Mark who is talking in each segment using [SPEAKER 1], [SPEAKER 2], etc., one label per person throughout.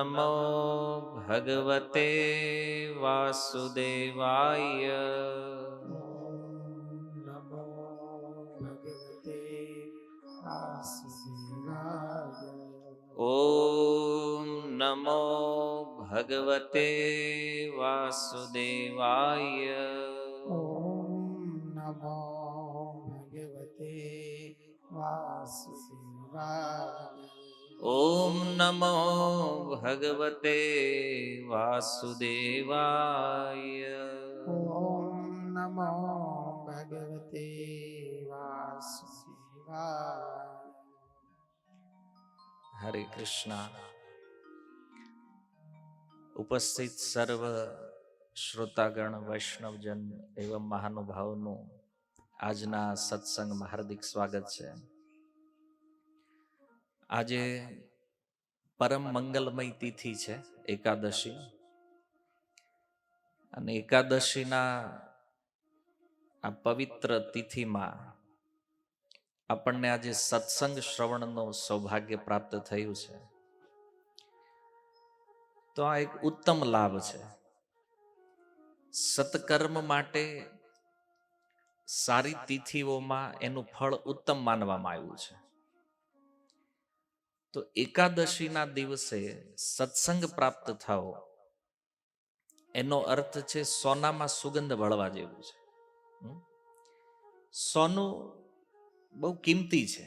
[SPEAKER 1] નમો ભગવતે વાસુદેવાય.
[SPEAKER 2] નમો ભગવતે વાસુદેવાય.
[SPEAKER 1] ઓમ નમો ભગવતે વાસુદેવાય.
[SPEAKER 2] ઓમ નમો ભગવતે વાસુદેવાય.
[SPEAKER 1] ઓમ નમો ભગવતે વાસુદેવાય.
[SPEAKER 2] ઓમ નમો ભગવતે વાસુદેવાય.
[SPEAKER 1] હરે કૃષ્ણ. ઉપસ્થિત સર્વ શ્રોતાગણ, વૈષ્ણવજન એવં મહાનુભાવનું આજના સત્સંગમાં હાર્દિક સ્વાગત છે. આજે પરમ મંગલમય તિથિ છે, એકાદશી. અને એકાદશીના આ પવિત્ર તિથિમાં આપણને આજે સત્સંગ શ્રવણનું સૌભાગ્ય પ્રાપ્ત થયું છે. તો આ એક ઉત્તમ લાભ છે. સત્કર્મ માટે સારી તિથિઓમાં એનું ફળ ઉત્તમ માનવામાં આવ્યું છે. તો એકાદશીના દિવસે સત્સંગ પ્રાપ્ત થવો, એનો અર્થ છે સોનામાં સુગંધ ભળવા જેવું છે. સોનું બહુ કિંમતી છે,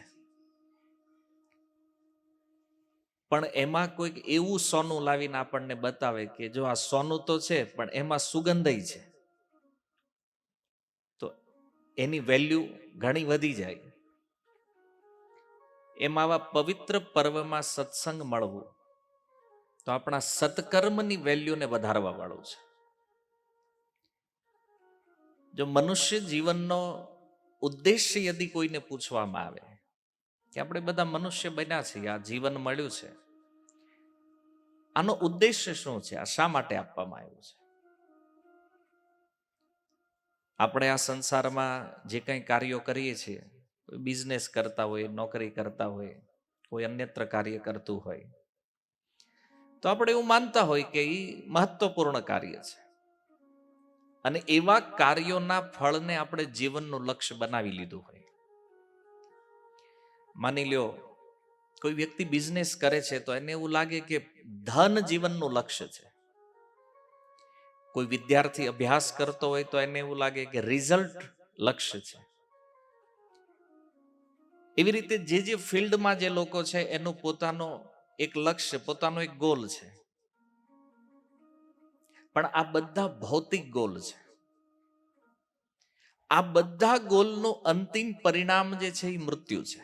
[SPEAKER 1] પણ એમાં કોઈક એવું સોનું લાવીને આપણને બતાવે કે જો આ સોનું તો છે પણ એમાં સુગંધય છે, તો એની વેલ્યુ ઘણી વધી જાય. એમાં આવા પવિત્ર પર્વમાં સત્સંગ મળવું તો આપણા સત્કર્મની વેલ્યુને વધારવા વાળું છે. જો મનુષ્ય જીવનનો ઉદ્દેશ્ય યદિ કોઈને પૂછવામાં આવે કે આપણે બધા મનુષ્ય બન્યા છીએ, આ જીવન મળ્યું છે, આનો ઉદ્દેશ્ય શું છે, આ શા માટે આપવામાં આવ્યું છે? આપણે આ સંસારમાં જે કંઈ કાર્યો કરીએ છીએ, બિઝનેસ કરતા હોય, નોકરી કરતા હોય, કોઈ અન્યત્ર કાર્ય કરતું હોય, તો આપણે એવું માનતા હોય કે એ મહત્વપૂર્ણ કાર્ય છે. અને એવા કાર્યોના ફળને આપણે જીવનનું લક્ષ્ય બનાવી લીધું હોય. માની લ્યો કોઈ વ્યક્તિ બિઝનેસ કરે છે તો એને એવું લાગે કે ધન જીવનનું લક્ષ્ય છે. કોઈ વિદ્યાર્થી અભ્યાસ કરતો હોય તો એને એવું લાગે કે રિઝલ્ટ લક્ષ્ય છે. એવી રીતે જે જે ફિલ્ડમાં જે લોકો છે એનું પોતાનો એક લક્ષ્ય, પોતાનો એક ગોલ છે. પણ આ બધા ભૌતિક ગોલ છે. આ બધા ગોલનું અંતિમ પરિણામ જે છે એ મૃત્યુ છે.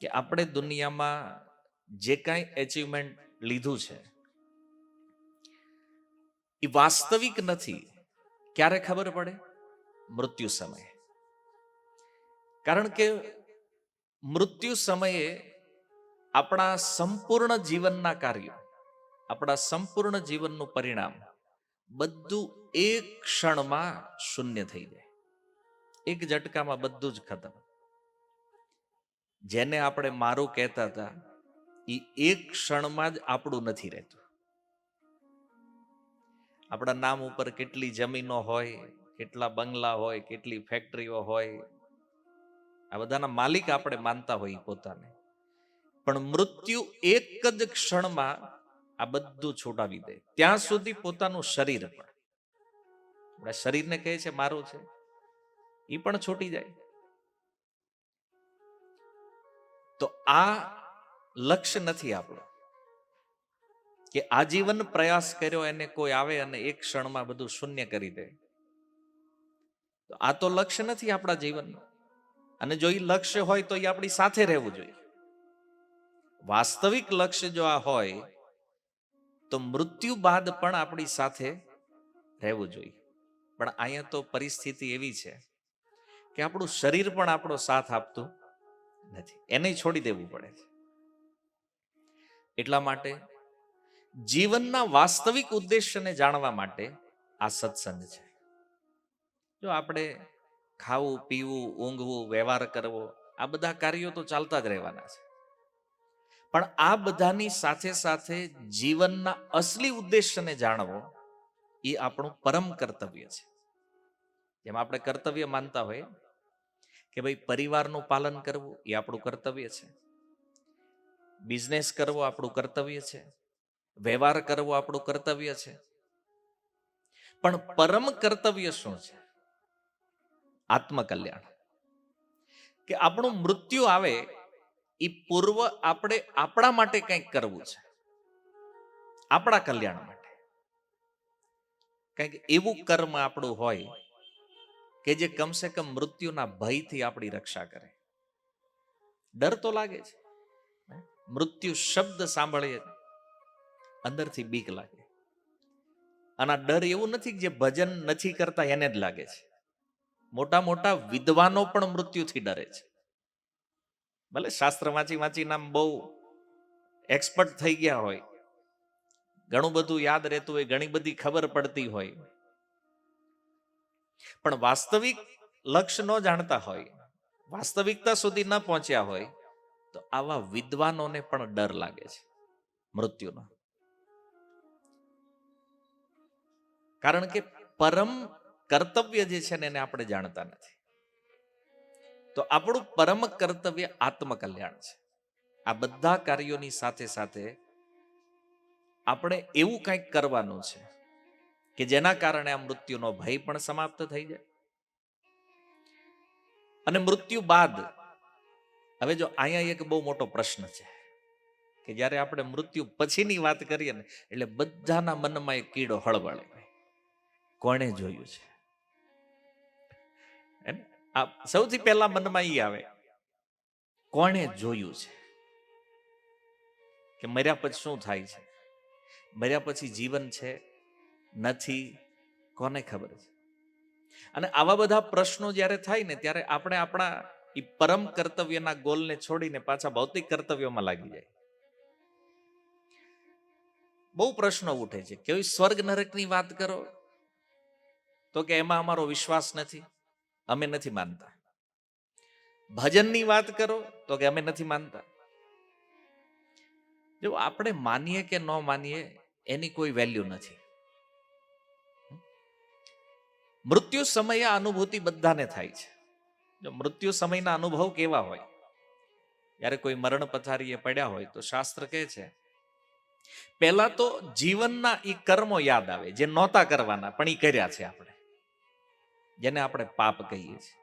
[SPEAKER 1] કે આપણે દુનિયામાં જે કાંઈ એચિવમેન્ટ લીધું છે એ વાસ્તવિક નથી. ક્યારે ખબર પડે? મૃત્યુ સમયે. કારણ કે મૃત્યુ સમયે આપણા સંપૂર્ણ જીવનના કાર્યો, આપણા સંપૂર્ણ જીવનનું પરિણામ બધું એક ક્ષણમાં શૂન્ય થઈ જાય. એક ઝટકામાં બધું જ ખતમ. જેને આપણે મારું કહેતા હતા એ એક ક્ષણમાં જ આપણું નથી રહેતું. આપણા નામ ઉપર કેટલી જમીનો હોય, કેટલા બંગલા હોય, કેટલી ફેક્ટરીઓ હોય, આ બધાના માલિક આપણે માનતા હોઈએ પોતાને, પણ મૃત્યુ એક જ ક્ષણમાં આ બધું છોડાવી દે. ત્યાં સુધી પોતાનું શરીર પણ, આપણા શરીરને કહે છે મારું છે, એ પણ છૂટી જાય. તો આ લક્ષ્ય નથી આપણું કે આજીવન પ્રયાસ કર્યો એને કોઈ આવે અને એક ક્ષણમાં બધું શૂન્ય કરી દે. તો આ તો લક્ષ્ય નથી આપણા જીવનનું. અને જો એ લક્ષ્ય હોય તો એ આપણી સાથે રહેવું જોઈએ. વાસ્તવિક લક્ષ્ય જો આ હોય તો મૃત્યુ બાદ પણ આપણી સાથે રહેવું જોઈએ. પણ અહીંયા તો પરિસ્થિતિ એવી છે કે આપણું શરીર પણ આપણો સાથ આપતું નથી, એને છોડી દેવું પડે છે. એટલા માટે જીવનના વાસ્તવિક ઉદ્દેશ્યને જાણવા માટે આ સત્સંગ છે. જો આપણે ખાવું, પીવું, ઊંઘવું, વ્યવહાર કરવો, આ બધા કાર્યો તો ચાલતા જ રહેવાના છે. પણ આ બધાની સાથે સાથે જીવનના અસલી ઉદ્દેશ્યને જાણવો એ આપણું પરમ કર્તવ્ય છે. જેમ આપણે કર્તવ્ય માનતા હોય કે ભાઈ પરિવારનું પાલન કરવું એ આપણું કર્તવ્ય છે, બિઝનેસ કરવો આપણું કર્તવ્ય છે, વ્યવહાર કરવો આપણું કર્તવ્ય છે. પણ પરમ કર્તવ્ય શું છે? આત્મકલ્યાણ. કે આપણું મૃત્યુ આવે એ પૂર્વ આપણે આપણા માટે કંઈક કરવું છે, આપણા કલ્યાણ માટે. કંઈક એવું કર્મ આપણું હોય કે જે કમસે કમ મૃત્યુના ભયથી આપણી રક્ષા કરે. ડર તો લાગે છે, મૃત્યુ શબ્દ સાંભળીએ અંદરથી બીક લાગે. અને આ ડર એવું નથી કે જે ભજન નથી કરતા એને જ લાગે છે. મોટા મોટા વિદ્વાનો પણ મૃત્યુથી ડરે છે. ભલે શાસ્ત્ર વાંચી વાંચીને આમ બહુ એક્સપર્ટ થઈ ગયા હોય, ઘણું બધું યાદ રહેતું હોય, ઘણી બધી ખબર પડતી હોય, પણ વાસ્તવિક લક્ષ્ય ન જાણતા હોય, વાસ્તવિકતા સુધી ન પહોંચ્યા હોય, તો આવા વિદ્વાનોને પણ ડર લાગે છે મૃત્યુનો. કારણ કે પરમ કર્તવ્ય જે છે ને એને આપણે જાણતા નથી. તો આપણું પરમ કર્તવ્ય આત્મકલ્યાણ છે. આ બધા કાર્યોની સાથે સાથે આપણે એવું કંઈક કરવાનું છે કે જેના કારણે આ મૃત્યુનો ભય પણ સમાપ્ત થઈ જાય. અને મૃત્યુ બાદ હવે જો અહીંયા એક બહુ મોટો પ્રશ્ન છે કે જ્યારે આપણે મૃત્યુ પછીની વાત કરીએ ને એટલે બધાના મનમાં એક કીડો હળબળે. કોણે જોયું છે? આ સૌથી પહેલા મનમાં એ આવે, કોણે જોયું છે કે મર્યા પછી શું થાય છે, મર્યા પછી જીવન છે નથી, કોને ખબર છે? અને આવા બધા પ્રશ્નો જ્યારે થાય ને ત્યારે આપણે આપણા એ પરમ કર્તવ્યના ગોલને છોડીને પાછા ભૌતિક કર્તવ્યોમાં લાગી જાય. બહુ પ્રશ્નો ઉઠે છે કે સ્વર્ગ નરકની વાત કરો તો કે એમાં અમારો વિશ્વાસ નથી, અમે નથી માનતા. ભજનની વાત કરો તો કે અમે નથી માનતા. જો આપણે માનીએ કે ન માનીએ એની કોઈ વેલ્યુ નથી. મૃત્યુ સમયે અનુભૂતિ બધાને થાય છે. જો મૃત્યુ સમયના અનુભવ કેવા હોય, જ્યારે કોઈ મરણ પથારીએ પડ્યા હોય તો શાસ્ત્ર કહે છે પહેલા તો જીવનના એ કર્મો યાદ આવે જે નહોતા કરવાના પણ એ કર્યા છે આપણે, જેને આપણે પાપ કહીએ છીએ.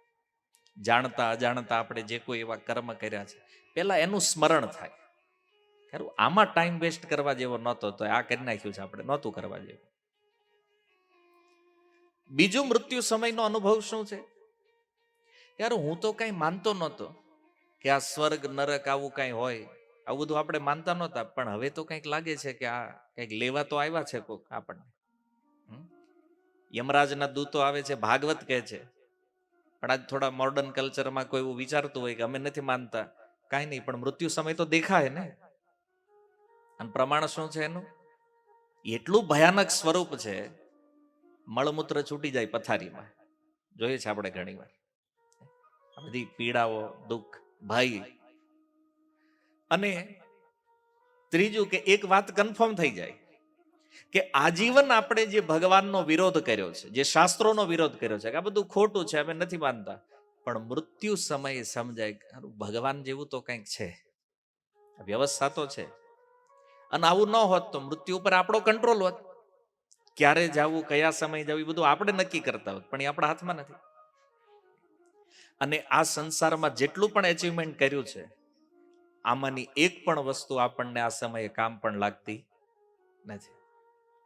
[SPEAKER 1] જાણતા અજાણતા આપણે જે કોઈ એવા કર્મ કર્યા છે પહેલા એનું સ્મરણ થાય. ખરું આમાં ટાઈમ વેસ્ટ કરવા જેવો નહોતો તો આ કરી નાખ્યું છે આપણે, નહોતું કરવા જેવું. બીજું મૃત્યુ સમયનો અનુભવ શું છે? યાર હું તો કઈ માનતો નહોતો કે આ સ્વર્ગ નરક આવું કઈ હોય, આવું બધું આપણે માનતા નહોતા, પણ હવે તો કંઈક લાગે છે કે આ કંઈક લેવા તો આવ્યા છે કોક આપણને. યમરાજના દૂતો આવે છે, ભાગવત કહે છે. પણ આજ થોડા મોડર્ન કલ્ચરમાં કોઈ એવું વિચારતું હોય કે અમે નથી માનતા, કાંઈ નહીં, પણ મૃત્યુ સમય તો દેખાય ને. અને પ્રમાણ શું છે એનું? એટલું ભયાનક સ્વરૂપ છે, મળમૂત્ર છૂટી જાય પથારીમાં. જોઈએ છે આપણે ઘણી વાર બધી પીડાઓ, દુઃખ, ભય. અને ત્રીજું કે એક વાત કન્ફર્મ થઈ જાય કે આજીવન આપણે જે ભગવાનનો વિરોધ કર્યો છે, જે શાસ્ત્રોનો વિરોધ કર્યો છે કે આ બધું ખોટું છે, અમે નથી માનતા, પણ મૃત્યુ સમયે સમજાય કે ભગવાન જેવું તો કંઈક છે, વ્યવસ્થા તો છે. અને આવું ન હોત તો મૃત્યુ ઉપર આપણો કંટ્રોલ હોત. ક્યારે જવું, કયા સમય જવું, એ બધું આપણે નક્કી કરતા હોત, પણ એ આપણા હાથમાં નથી. અને આ સંસારમાં જેટલું પણ એચિવમેન્ટ કર્યું છે આમાંની એક પણ વસ્તુ આપણને આ સમયે કામ પણ લાગતી નથી.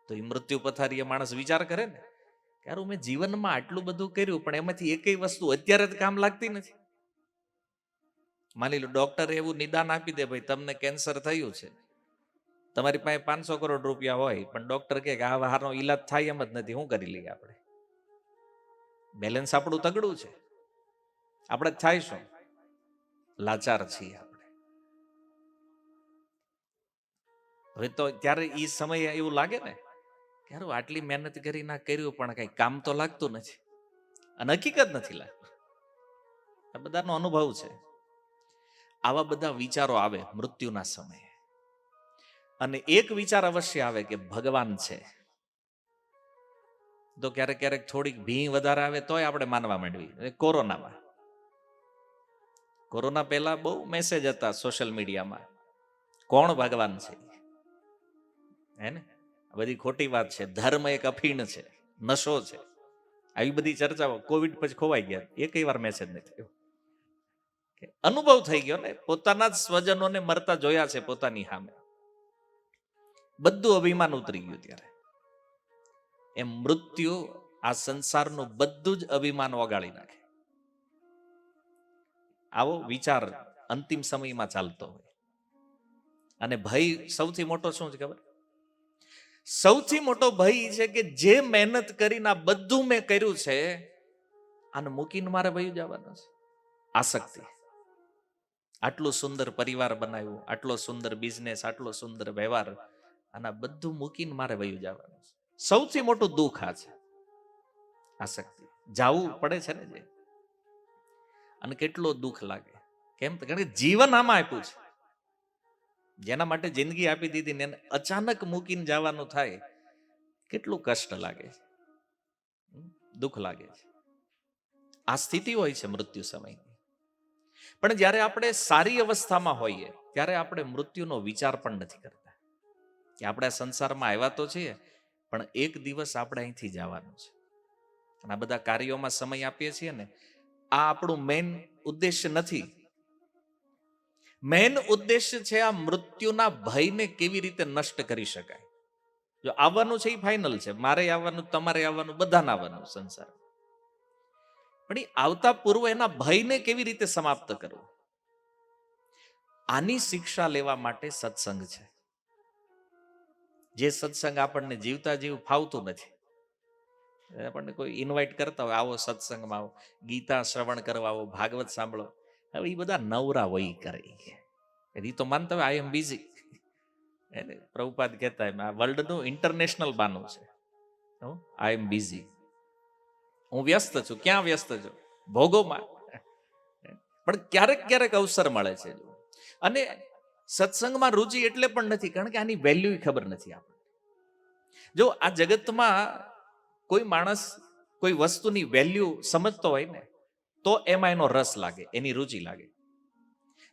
[SPEAKER 1] તો એ મૃત્યુ પથારીએ માણસ વિચાર કરે ને કે યાર મેં જીવનમાં આટલું બધું કર્યું પણ એમાંથી એકેય વસ્તુ અત્યારે જ કામ લાગતી નથી. માની લો ડોક્ટરે એવું નિદાન આપી દે, ભાઈ તમને કેન્સર થયું છે, તમારી પાસે 500 કરોડ રૂપિયા હોય, પણ ડોક્ટર કહે કે આ હારનો ઈલાજ થાય એમ જ નથી, શું કરી લઈએ આપણે? બેલેન્સ આપણું તગડું છે, આપણે થાય શું? લાચાર છીએ આપણે. હવે તો ત્યારે એ સમયે એવું લાગે ને કે યાર આટલી મહેનત કરી ના કર્યું પણ કઈ કામ તો લાગતું નથી, અને હકીકત નથી લાગતું. આ બધાનો અનુભવ છે. આવા બધા વિચારો આવે મૃત્યુના સમયે. અને એક વિચાર અવશ્ય આવે કે ભગવાન છે. તો ક્યારેક ક્યારેક થોડીક ભી વધારે આવે તોય આપણે માનવા માંડવી. કોરોના પહેલા બહુ મેસેજ હતા સોશિયલ મીડિયામાં, કોણ ભગવાન છે, હે ને? બધી ખોટી વાત છે, ધર્મ એક અફીણ છે, નશો છે, આવી બધી ચર્ચાઓ. કોવિડ પછી ખોવાઈ ગયા, એકઈ વાર મેસેજ નથી થયો. અનુભવ થઈ ગયો ને, પોતાના જ સ્વજનોને મરતા જોયા છે પોતાની સામે, બધું અભિમાન ઉતરી ગયું. ત્યારે એમ મૃત્યુ આ સંસારનું બધું જ અભિમાન ઓગાળી નાખે. આવો વિચાર અંતિમ સમયમાં ચાલતો હોય. અને ભય સૌથી મોટો શું છે ખબર? સૌથી મોટો ભય છે કે જે મહેનત કરીને આ બધું મેં કર્યું છે, આને મૂકીને મારે ભય જવાનું છે. આસક્તિ. આટલું સુંદર પરિવાર બનાવ્યું, આટલો સુંદર બિઝનેસ, આટલો સુંદર વ્યવહાર, અને બધું મૂકીને મારે વયું જવાનું છે. સૌથી મોટું દુઃખ આ છે, આસક્તિ. જાવું પડે છે ને જે, અને કેટલો દુઃખ લાગે. કેમ? કારણ કે જીવન આમાં આપ્યું છે, જેના માટે જિંદગી આપી દીધી ને એને અચાનક મૂકીને જવાનું થાય, કેટલું કષ્ટ લાગે છે, દુઃખ લાગે છે. આ સ્થિતિ હોય છે મૃત્યુ સમયની. પણ જ્યારે આપણે સારી અવસ્થામાં હોઈએ ત્યારે આપણે મૃત્યુનો વિચાર પણ નથી કરતા કે આપણે આ સંસારમાં આવ્યા તો છીએ, પણ એક દિવસ આપણે અહીંથી જવાનું છે. અને આ બધા કાર્યોમાં સમય આપીએ છીએ ને, આ આપણું મેઇન ઉદ્દેશ્ય નથી. મેઇન ઉદ્દેશ્ય છે આ મૃત્યુના ભયને કેવી રીતે નષ્ટ કરી શકાય. જો આવવાનું છે એ ફાઇનલ છે, મારે આવવાનું, તમારે આવવાનું, બધાને આવવાનું સંસાર, પણ એ આવતા પૂર્વ એના ભયને કેવી રીતે સમાપ્ત કરવું, આની શિક્ષા લેવા માટે સત્સંગ છે. જે સત્સંગ આપણને જીવતા જીવ ફાવતું નથી. આપણને કોઈ ઇન્વાઇટ કરતા હોય, આવો સત્સંગમાં આવો, ગીતા શ્રવણ કરવા આવો, ભાગવત સાંભળો. હવે એ બધા નવરા વહી કરે. એ તો માનતા હોય આઈ એમ બિઝી. એને પ્રભુપાદ કહેતા હોય આ વર્લ્ડનું ઇન્ટરનેશનલ બાનું છે, આઈ એમ બિઝી. હું વ્યસ્ત છું. ક્યાં વ્યસ્ત છું? ભોગોમાં. પણ ક્યારેક ક્યારેક અવસર મળે છે. અને સત્સંગમાં રુચિ એટલે પણ નથી કારણ કે આની વેલ્યુ ખબર નથી આપણને. જો આ જગતમાં કોઈ માણસ કોઈ વસ્તુની વેલ્યુ સમજતો હોય ને, તો એમાં એનો રસ લાગે, એની રુચિ લાગે.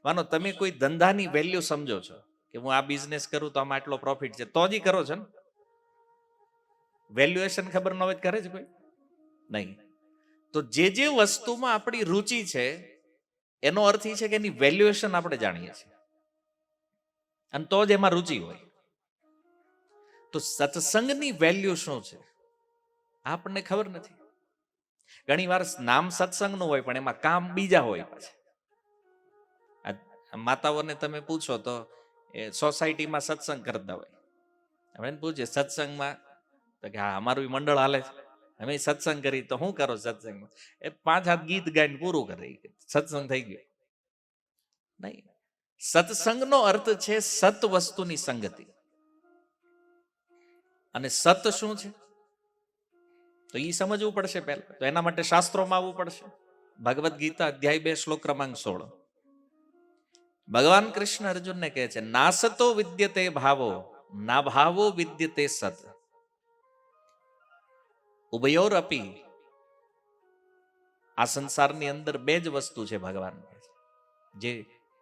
[SPEAKER 1] માનો તમે કોઈ ધંધાની વેલ્યુ સમજો છો કે હું આ બિઝનેસ કરું તો આમાં આટલો પ્રોફિટ છે, તો જ કરો છો ને. વેલ્યુએશન ખબર ન હોય કરે છે કોઈ? નહીં. તો જે વસ્તુમાં આપણી રુચિ છે એનો અર્થ એ છે કે એની વેલ્યુએશન આપણે જાણીએ છીએ, અને તો જ એમાં રુચિ હોય. તો સત્સંગની વેલ્યુ શું છે આપણને ખબર નથી. ઘણી વાર નામ સત્સંગનું હોય પણ એમાં કામ બીજા હોય. પાછા માતાઓને તમે પૂછો તો એ સોસાયટીમાં સત્સંગ કરતા હોય, હવે પૂછે સત્સંગમાં, તો કે હા અમારું મંડળ હાલે છે, અમે સત્સંગ કરી. તો શું કરો સત્સંગમાં? એ 5-7 ગીત ગાઈને પૂરું કરે, સત્સંગ થઈ ગયો. નહીં. સત્સંગનો અર્થ છે સત વસ્તુની સંગતિ. અને સત શું છે તો એ સમજવું પડશે પહેલા. તો એના માટે શાસ્ત્રોમાં આવવું પડશે. ભગવદ્ ગીતા અધ્યાય 2 શ્લોક ક્રમાંક 16. ભગવાન કૃષ્ણ અર્જુનને કહે છે, નાસતો વિદ્યતે ભાવો ના ભાવો વિદ્યતે સત ઉભયોર અપી. આ સંસારની અંદર બે જ વસ્તુ છે. ભગવાન જે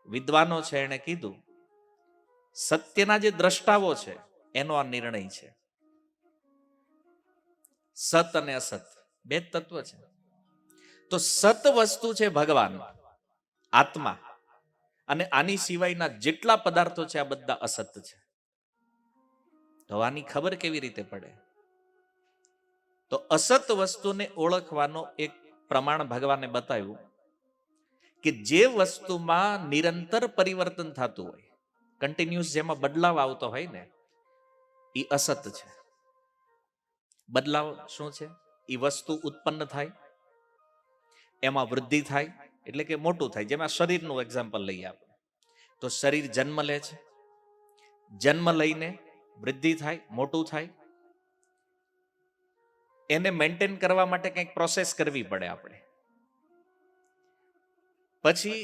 [SPEAKER 1] વિદ્વાનો છે એને કીધું, સત્યના જે દ્રષ્ટાઓ છે એનો આ નિર્ણય છે. સત અને અસત બે જ તત્વ છે. તો સત વસ્તુ છે ભગવાન, આત્મા, અને આની સિવાયના જેટલા પદાર્થો છે આ બધા અસત છે. તો આની ખબર કેવી રીતે પડે? તો અસત વસ્તુને ઓળખવાનો એક પ્રમાણ ભગવાને બતાવ્યું કે જે વસ્તુમાં નિરંતર પરિવર્તન થતું હોય, કન્ટિન્યુઅસ, જેમાં બદલાવ આવતો હોય ને, એ અસત છે. બદલાવ શું છે? એ વસ્તુ ઉત્પન્ન થાય, એમાં વૃદ્ધિ થાય, એટલે કે મોટું થાય. જેમાં શરીરનું એક્ઝામ્પલ લઈએ આપણે, તો શરીર જન્મ લે છે, જન્મ લઈને વૃદ્ધિ થાય, મોટું થાય. એને મેન્ટેન કરવા માટે કંઈક પ્રોસેસ કરવી પડે આપણે. પછી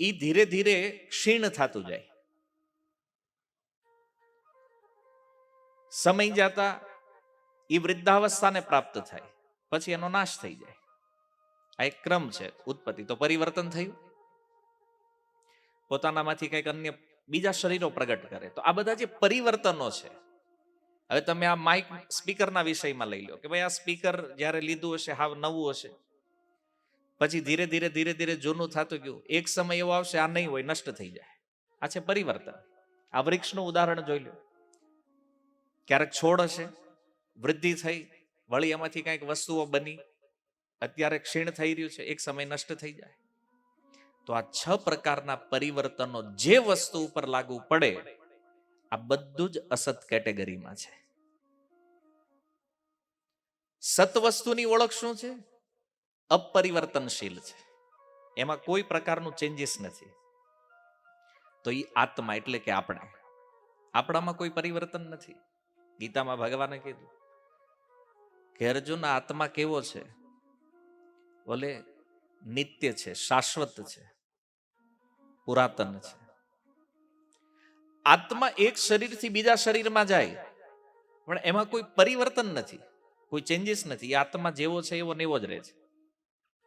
[SPEAKER 1] એ ધીરે ધીરે ક્ષીણ થતું જાય. સમય જતા એ વૃદ્ધાવસ્થાને પ્રાપ્ત થાય, પછી એનો નાશ થઈ જાય. આ એક ક્રમ છે. ઉત્પત્તિ તો પરિવર્તન થયું, પોતાનામાંથી કંઈક અન્ય બીજા શરીરો પ્રગટ કરે. તો આ બધા જે પરિવર્તનો છે, હવે તમે આ માઇક સ્પીકરના વિષયમાં લઈ લો કે ભાઈ આ સ્પીકર જ્યારે લીધું હશે હાવ નવું હશે, પછી ધીરે ધીરે ધીરે ધીરે જૂનું થતું ગયું, એક સમય એવો આવશે આ નહીં હોય, નષ્ટ થઈ જાય. આ છે પરિવર્તન. આ વૃક્ષનું ઉદાહરણ જોઈ લો. ક્યારેક છોડ હશે, વૃદ્ધિ થઈ, વળી એમાંથી કંઈક વસ્તુઓ બની, અત્યારે ક્ષીણ થઈ રહ્યું છે, એક સમય નષ્ટ થઈ જાય. તો આ 6 પ્રકારના પરિવર્તનો જે વસ્તુ ઉપર લાગુ પડે, આ બધું જ અસત કેટેગરીમાં છે. સત વસ્તુની ઓળખ શું છે? અપરિવર્તનશીલ છે, એમાં કોઈ પ્રકારનું ચેન્જીસ નથી. તો એ આત્મા એટલે કે આપણામાં કોઈ પરિવર્તન નથી. ગીતામાં ભગવાને કીધું કે અર્જુન, આત્મા કેવો છે? બોલે નિત્ય છે, શાશ્વત છે, પુરાતન છે. આત્મા એક શરીરથી બીજા શરીરમાં જાય, પણ એમાં કોઈ પરિવર્તન નથી, કોઈ ચેન્જીસ નથી. એ આત્મા જેવો છે એવો ને એવો જ રહે છે.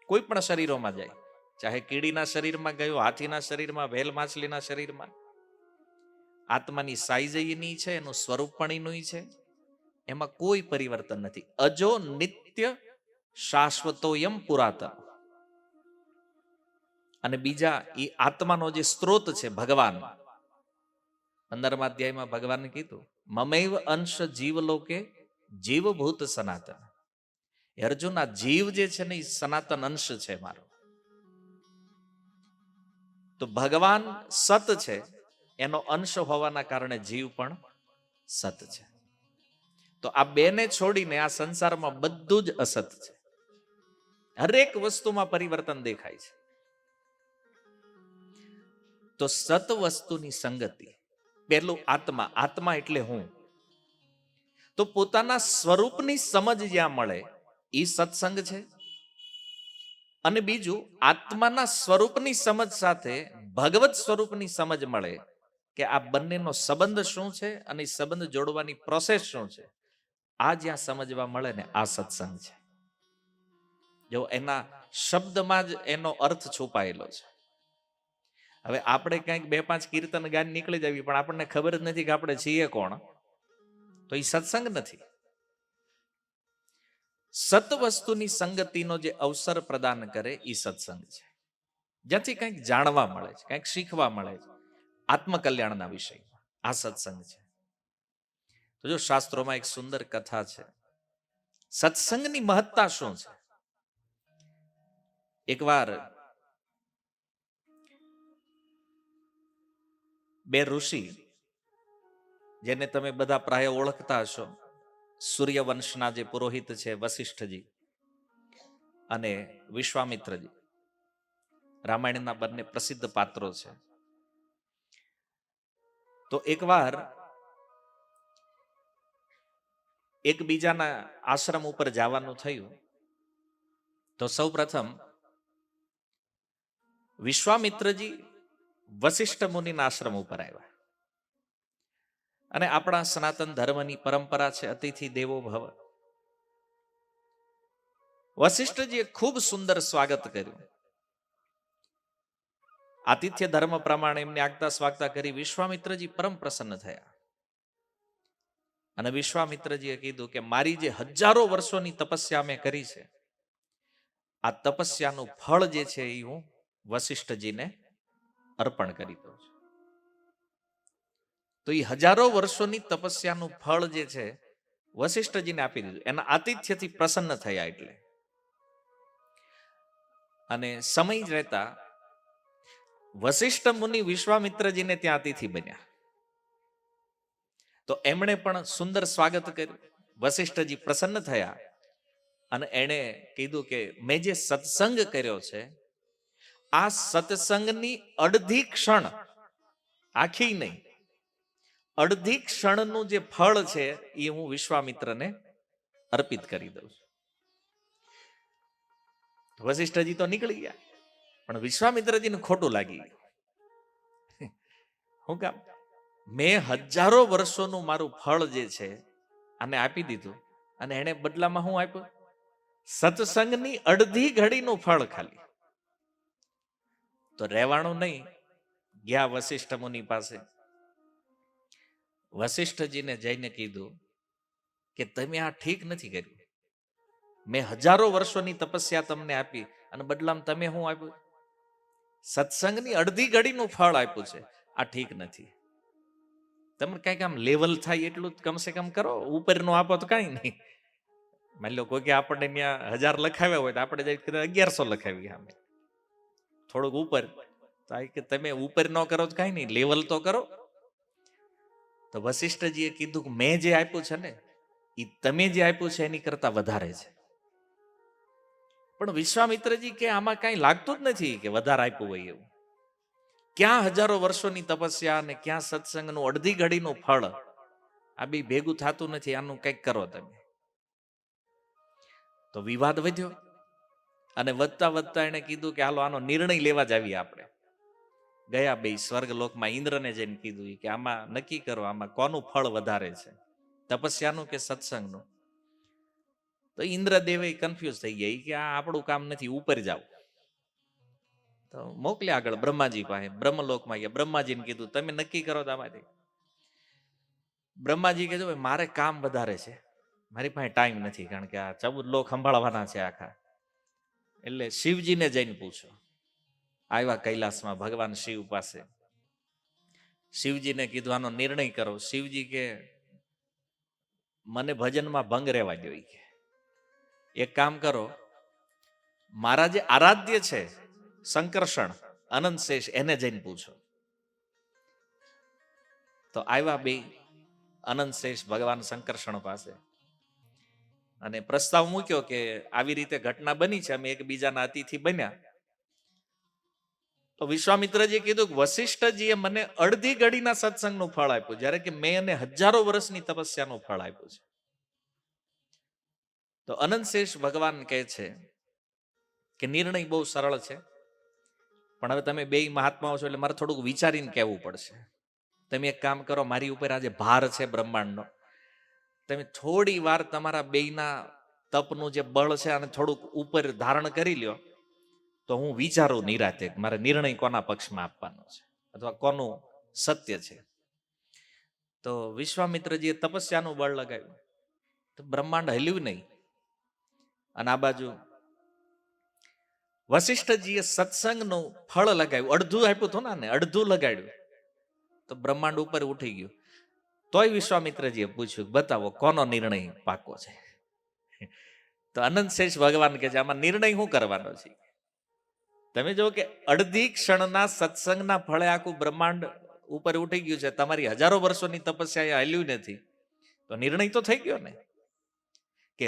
[SPEAKER 1] કોઈ પણ શરીરોમાં જાય, ચાહે કીડીના શરીરમાં ગયો, હાથીના શરીરમાં, વેલ માછલીના શરીરમાં, આત્માની સાઈઝ એની છે, એનું સ્વરૂપ પણ એનું છે, એમાં કોઈ પરિવર્તન નથી. અજો નિત્ય શાશ્વતોયમ પુરાતન. અને બીજા એ આત્માનો જે સ્ત્રોત છે ભગવાન, 15મા અધ્યાયમાં ભગવાને કીધું મમૈવ અંશ જીવલોકે જીવભૂત સનાતન. અર્જુન, આ જીવ જે છે ને એ સનાતન અંશ છે મારો. તો ભગવાન સત છે, એનો અંશ હોવાના કારણે જીવ પણ સત છે. તો આ બેને છોડીને આ સંસારમાં બધું જ અસત છે. હરેક વસ્તુમાં પરિવર્તન દેખાય છે. તો સત વસ્તુની સંગતિ, પેલું આત્મા એટલે હું. તો પોતાના સ્વરૂપની સમજ જ્યાં મળે એ સત્સંગ છે. અને બીજું, આત્માના સ્વરૂપની સમજ સાથે ભગવત સ્વરૂપની સમજ મળે કે આ બંનેનો સંબંધ શું છે અને સંબંધ જોડવાની પ્રોસેસ શું છે, આ જ્યાં સમજવા મળે ને, આ સત્સંગ છે. જો એના શબ્દમાં જ એનો અર્થ છુપાયેલો છે. હવે આપણે કંઈક 2-5 કીર્તન ગાન નીકળી જવી, પણ આપણને ખબર જ નથી કે આપણે છીએ કોણ, તો એ સત્સંગ નથી. સત વસ્તુની સંગતિનો જે અવસર પ્રદાન કરે એ સત્સંગ છે, જ્યાંથી કંઈક જાણવા મળે છે, કંઈક શીખવા મળે છે આત્મકલ્યાણના વિષયમાં. આ સત્સંગ છે. તો જો શાસ્ત્રોમાં એક સુંદર કથા છે, સત્સંગની મહત્તા શું છે. એકવાર 2 ઋષિ, જેને તમે બધા પ્રાય ઓળખતા હશો, સૂર્યવંશના જે પુરોહિત છે વશિષ્ઠજી અને વિશ્વામિત્રજી, રામાયણના બંને પ્રસિદ્ધ પાત્રો છે. તો એકવાર એકબીજાના આશ્રમ ઉપર જવાનું થયું. તો સૌ પ્રથમ વિશ્વામિત્રજી વશિષ્ઠ મુનિના આશ્રમ ઉપર આવ્યા. અને આપણા સનાતન ધર્મની પરંપરા છે અતિથિ દેવો ભવ. વશિષ્ઠજીએ ખૂબ સુંદર સ્વાગત કર્યું. આતિથ્ય ધર્મ પ્રમાણે એમને આગતા સ્વાગતા કરી. વિશ્વામિત્રજી પરમ પ્રસન્ન થયા અને વિશ્વામિત્રજીએ કીધું કે મારી જે હજારો વર્ષોની તપસ્યા મેં કરી છે, આ તપસ્યાનું ફળ જે છે એ હું વશિષ્ઠજીને અર્પણ કરી દઉં છું. તો એ હજારો વર્ષોની તપસ્યાનું ફળ જે છે વશિષ્ઠજીને આપી દીધું. એના આતિથ્યથી પ્રસન્ન થયા. એટલે અને સમય રહેતા વશિષ્ઠ મુનિ વિશ્વામિત્રજીને ત્યાં અતિથિ બન્યા. તો એમણે પણ સુંદર સ્વાગત કર્યું. વશિષ્ઠજી પ્રસન્ન થયા અને એણે કીધું કે મેં જે સત્સંગ કર્યો છે, આ સત્સંગની અડધી ક્ષણ, આખી નહીં, અડધી ક્ષણનું જે ફળ છે એ હું વિશ્વામિત્રને અર્પિત કરી દઉં છું. વશિષ્ઠજી તો નીકળી ગયા, પણ વિશ્વામિત્રજીને ખોટું લાગી ગયું. હું કામ? મેં હજારો વર્ષોનું મારું ફળ જે છે આને આપી દીધું, અને એણે બદલામાં શું આપ્યું? સત્સંગની અડધી ઘડીનું ફળ ખાલી. તો રહેવાનું નહીં, ગયા વશિષ્ઠ મુનિ પાસે. વશિષ્ઠજીને જઈને કીધું કે તમે આ ઠીક નથી કર્યું. મેં હજારો વર્ષોની તપસ્યા તમને આપી અને બદલામાં તમે શું આપ્યું? સત્સંગની અડધી ઘડીનું ફળ આપ્યું છે. આ ઠીક નથી. તમે કંઈક આમ લેવલ થાય એટલું જ કમસે કમ કરો, ઉપરનું આપો તો કાંઈ નહીં. માની લો કોઈ કે આપણને ત્યાં 1000 લખાવ્યા હોય તો આપણે જઈ 1100 લખાવી સામે, થોડુંક ઉપર. તો આ કે તમે ઉપર ન કરો તો કાંઈ નહીં, લેવલ તો કરો. તો વશિષ્ઠજીએ કીધું કે મેં જે આપ્યું છે ને એ તમે જે આપ્યું છે એની કરતા વધારે છે. પણ વિશ્વામિત્રજી કે આમાં કાંઈ લાગતું જ નથી કે વધારે આપ્યું હોય એવું. ક્યાં હજારો વર્ષોની તપસ્યા અને ક્યાં સત્સંગનું અડધી ઘડીનું ફળ, આ બી ભેગું થતું નથી, આનું કંઈક કરો તમે. તો વિવાદ વધ્યો અને વધતા વધતા એને કીધું કે હાલો આનો નિર્ણય લેવા જ આવીએ આપણે. ગયા બે સ્વર્ગલોકમાં ઇન્દ્રને જઈને કીધું કે આમાં નક્કી કરો, આમાં કોનું ફળ વધારે છે, તપસ્યાનું કે સત્સંગનું? તો ઇન્દ્રદેવે કન્ફ્યુઝ થઈ ગયા કે આ આપણું કામ નથી, ઉપર જાવ. તો મોકલ્યા આગળ બ્રહ્માજી પાસે, બ્રહ્મલોકમાં ગયા. બ્રહ્માજીને કીધું તમે નક્કી કરો તો આમાંથી. બ્રહ્માજી કીધું મારે કામ વધારે છે, મારી પાસે ટાઈમ નથી, કારણ કે આ 14 લોક સંભાળવાના છે આખા. એટલે શિવજીને જઈને પૂછો. આવ્યા કૈલાસમાં ભગવાન શિવ પાસે. શિવજીને કીધું આનો નિર્ણય કરો. શિવજી કે મને ભજનમાં ભંગ રહેવા દો. કે એક કામ કરો, મારા જે આરાધ્ય છે શંકરષણ અનંત શેષ, એને જઈને પૂછો. તો આવ્યા બે અનંત શેષ ભગવાન શંકરષણ પાસે અને પ્રસ્તાવ મૂક્યો કે આવી રીતે ઘટના બની છે, અમે એકબીજાના અતિથિ બન્યા. તો વિશ્વામિત્રજીએ કીધું કે વશિષ્ઠજીએ મને અડધી ઘડીના સત્સંગનું ફળ આપ્યું, જ્યારે કે મેં એને હજારો વર્ષની તપસ્યાનું ફળ આપ્યું છે. તો અનંત શેષ ભગવાન કહે છે કે નિર્ણય બહુ સરળ છે, પણ હવે તમે બે મહાત્માઓ છો એટલે મારે થોડુંક વિચારીને કહેવું પડશે. તમે એક કામ કરો, મારી ઉપર આજે ભાર છે બ્રહ્માંડનો, તમે થોડી વાર તમારા બેયના તપનું જે બળ છે અને થોડુંક ઉપર ધારણ કરી લ્યો, તો હું વિચારું નિરાતે મારે નિર્ણય કોના પક્ષમાં આપવાનો છે અથવા કોનું સત્ય છે. તો વિશ્વામિત્રજીએ તપસ્યાનું બળ લગાવ્યું તો બ્રહ્માંડ હલ્યું નહીં. અને આ બાજુ વશિષ્ઠજીએ સત્સંગનું ફળ લગાવ્યું, અડધું આપ્યું હતું ને, અડધું લગાડ્યું તો બ્રહ્માંડ ઉપર ઉઠી ગયું. તોય વિશ્વામિત્રજીએ પૂછ્યું બતાવો કોનો નિર્ણય પાકો છે. તો અનંત શેષ ભગવાન કે છે આમાં નિર્ણય શું કરવાનો છે? તમે જો કે અડધી ક્ષણના સત્સંગના ફળે આખું બ્રહ્માંડ ઉપર ઉઠી ગયું છે, તમારી હજારો વર્ષોની તપસ્યા હલ્યું નથી, તો નિર્ણય તો થઈ ગયો ને કે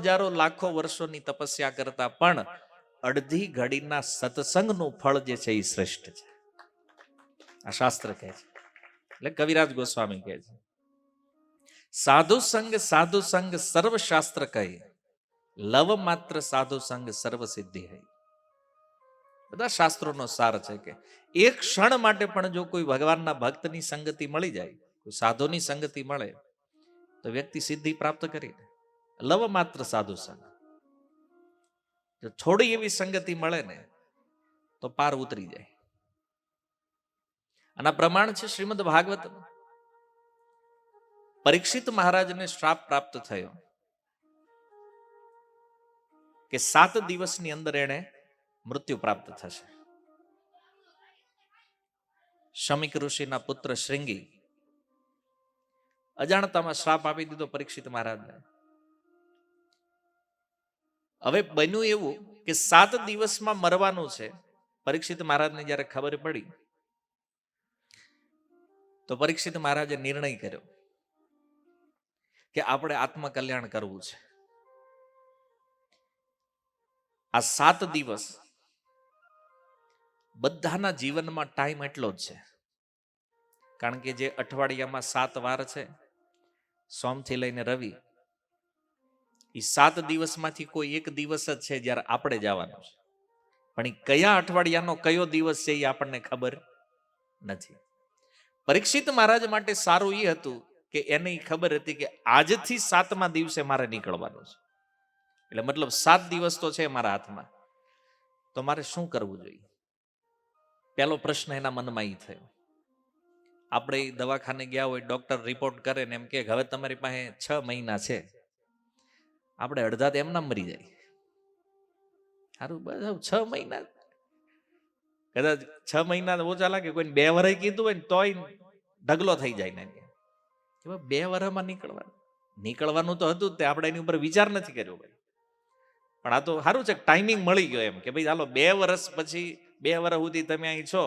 [SPEAKER 1] હજારો લાખો વર્ષોની તપસ્યા કરતા પણ અડધી ઘડીના સત્સંગનું ફળ જે છે એ શ્રેષ્ઠ છે. આ શાસ્ત્ર કહે છે. એટલે કવિરાજ ગોસ્વામી કહે છે સાધુ સંગ સર્વ શાસ્ત્ર કહે, લવ માત્ર સાધુ સંગ સર્વ સિદ્ધિ હૈ. બધા શાસ્ત્રોનો સાર છે કે એક ક્ષણ માટે પણ જો કોઈ ભગવાનના ભક્તની સંગતિ મળી જાય, કોઈ સાધુની સંગતિ મળે તો વ્યક્તિ સિદ્ધિ પ્રાપ્ત કરી દે. લવ માત્ર સાધુ સંગ, જો થોડી એવી સંગતિ મળે ને તો પાર ઉતરી જાય. આના પ્રમાણ છે શ્રીમદ ભાગવત. પરીક્ષિત મહારાજને શ્રાપ પ્રાપ્ત થયો કે 7 દિવસની અંદર એને મૃત્યુ પ્રાપ્ત થશે. શમિક ઋષિના પુત્ર શ્રીંગી અજાણતામાં શ્રાપ આપી દીધો પરીક્ષિત મહારાજને. હવે બન્યું એવું કે 7 દિવસમાં મરવાનું છે. પરીક્ષિત મહારાજને જ્યારે ખબર પડી તો પરીક્ષિત મહારાજે નિર્ણય કર્યો કે આપણે આત્મકલ્યાણ કરવું છે. આ 7 દિવસ બધાના જીવનમાં ટાઈમ એટલો જ છે, કારણ કે જે અઠવાડિયામાં 7 વાર છે, સોમથી લઈને રવિ, એ 7 દિવસમાંથી કોઈ એક દિવસ જ છે જ્યારે આપણે જવાનું છે, પણ એ કયા અઠવાડિયાનો કયો દિવસ છે એ આપણને ખબર નથી. પરીક્ષિત મહારાજ માટે સારું એ હતું કે એને ખબર હતી કે આજથી 7મા દિવસે મારે નીકળવાનું છે, એટલે મતલબ 7 દિવસ તો છે મારા હાથમાં, તો મારે શું કરવું જોઈએ? પહેલો પ્રશ્ન એના મનમાં એ થયો. આપણે દવાખાને ગયા હોય, ડોક્ટર રિપોર્ટ કરે ને એમ કે હવે તમારી પાસે 6 મહિના છે, આપણે અડધા તો એમના મરી જાય. સારું, બસ 6 મહિના, કદાચ 6 મહિના ઓછા લાગે, કોઈને 2 વર્ષ કીધું હોય ને તોય ઢગલો થઈ જાય ને. 2 વર્ષમાં નીકળવાનું તો હતું જ, તે આપણે એની ઉપર વિચાર નથી કર્યો ભાઈ. પણ આ તો સારું છે, ટાઈમિંગ મળી ગયો એમ કે ભાઈ ચાલો 2 વર્ષ પછી, 2 વર્ષ સુધી તમે અહીં છો,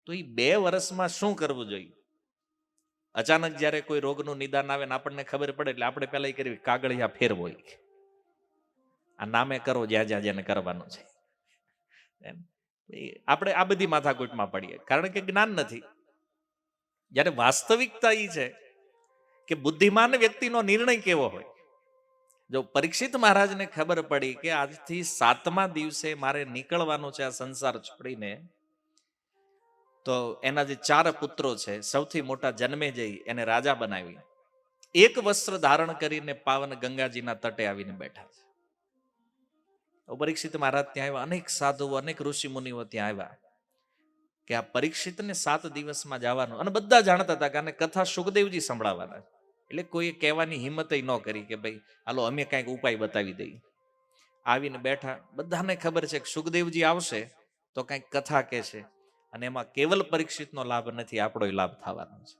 [SPEAKER 1] તો એ 2 વર્ષમાં શું કરવું જોઈએ? અચાનક જ્યારે કોઈ રોગનું નિદાન આવે ને આપણને ખબર પડે એટલે આપણે પહેલા એ કરવી, કાગળિયા ફેરવો, આ નામે કરો જ્યાં જ્યાં જેને કરવાનું છે. આપણે આ બધી માથાકૂટમાં પડીએ કારણ કે જ્ઞાન નથી. જ્યારે વાસ્તવિકતા એ છે કે બુદ્ધિમાન વ્યક્તિનો નિર્ણય કેવો હોય. જો પરીક્ષિત મહારાજને ખબર પડી કે આજથી 7મા દિવસે મારે નીકળવાનું છે આ સંસાર છોડીને, તો એના જે 4 પુત્રો છે, સૌથી મોટા જન્મેજય એને રાજા બનાવી, એક વસ્ત્ર ધારણ કરીને પાવન ગંગાજીના તટે આવીને બેઠા છે. પરીક્ષિત મહારાજ ત્યાં આવ્યા, અનેક સાધુઓ, અનેક ઋષિ મુનિઓ ત્યાં આવ્યા કે આ પરીક્ષિતને 7 દિવસમાં જવાનું, અને બધા જાણતા હતા કે આને કથા સુખદેવજી સંભળાવવાના, એટલે કોઈ કહેવાની હિંમત ન કરી કે ભાઈ હાલો અમે કંઈક ઉપાય બતાવી દઈએ. આવીને બેઠા, બધાને ખબર છે કે સુખદેવજી આવશે તો કંઈક કથા કહેશે, અને એમાં કેવલ પરીક્ષિતનો લાભ નથી, આપણો લાભ થવાનો છે.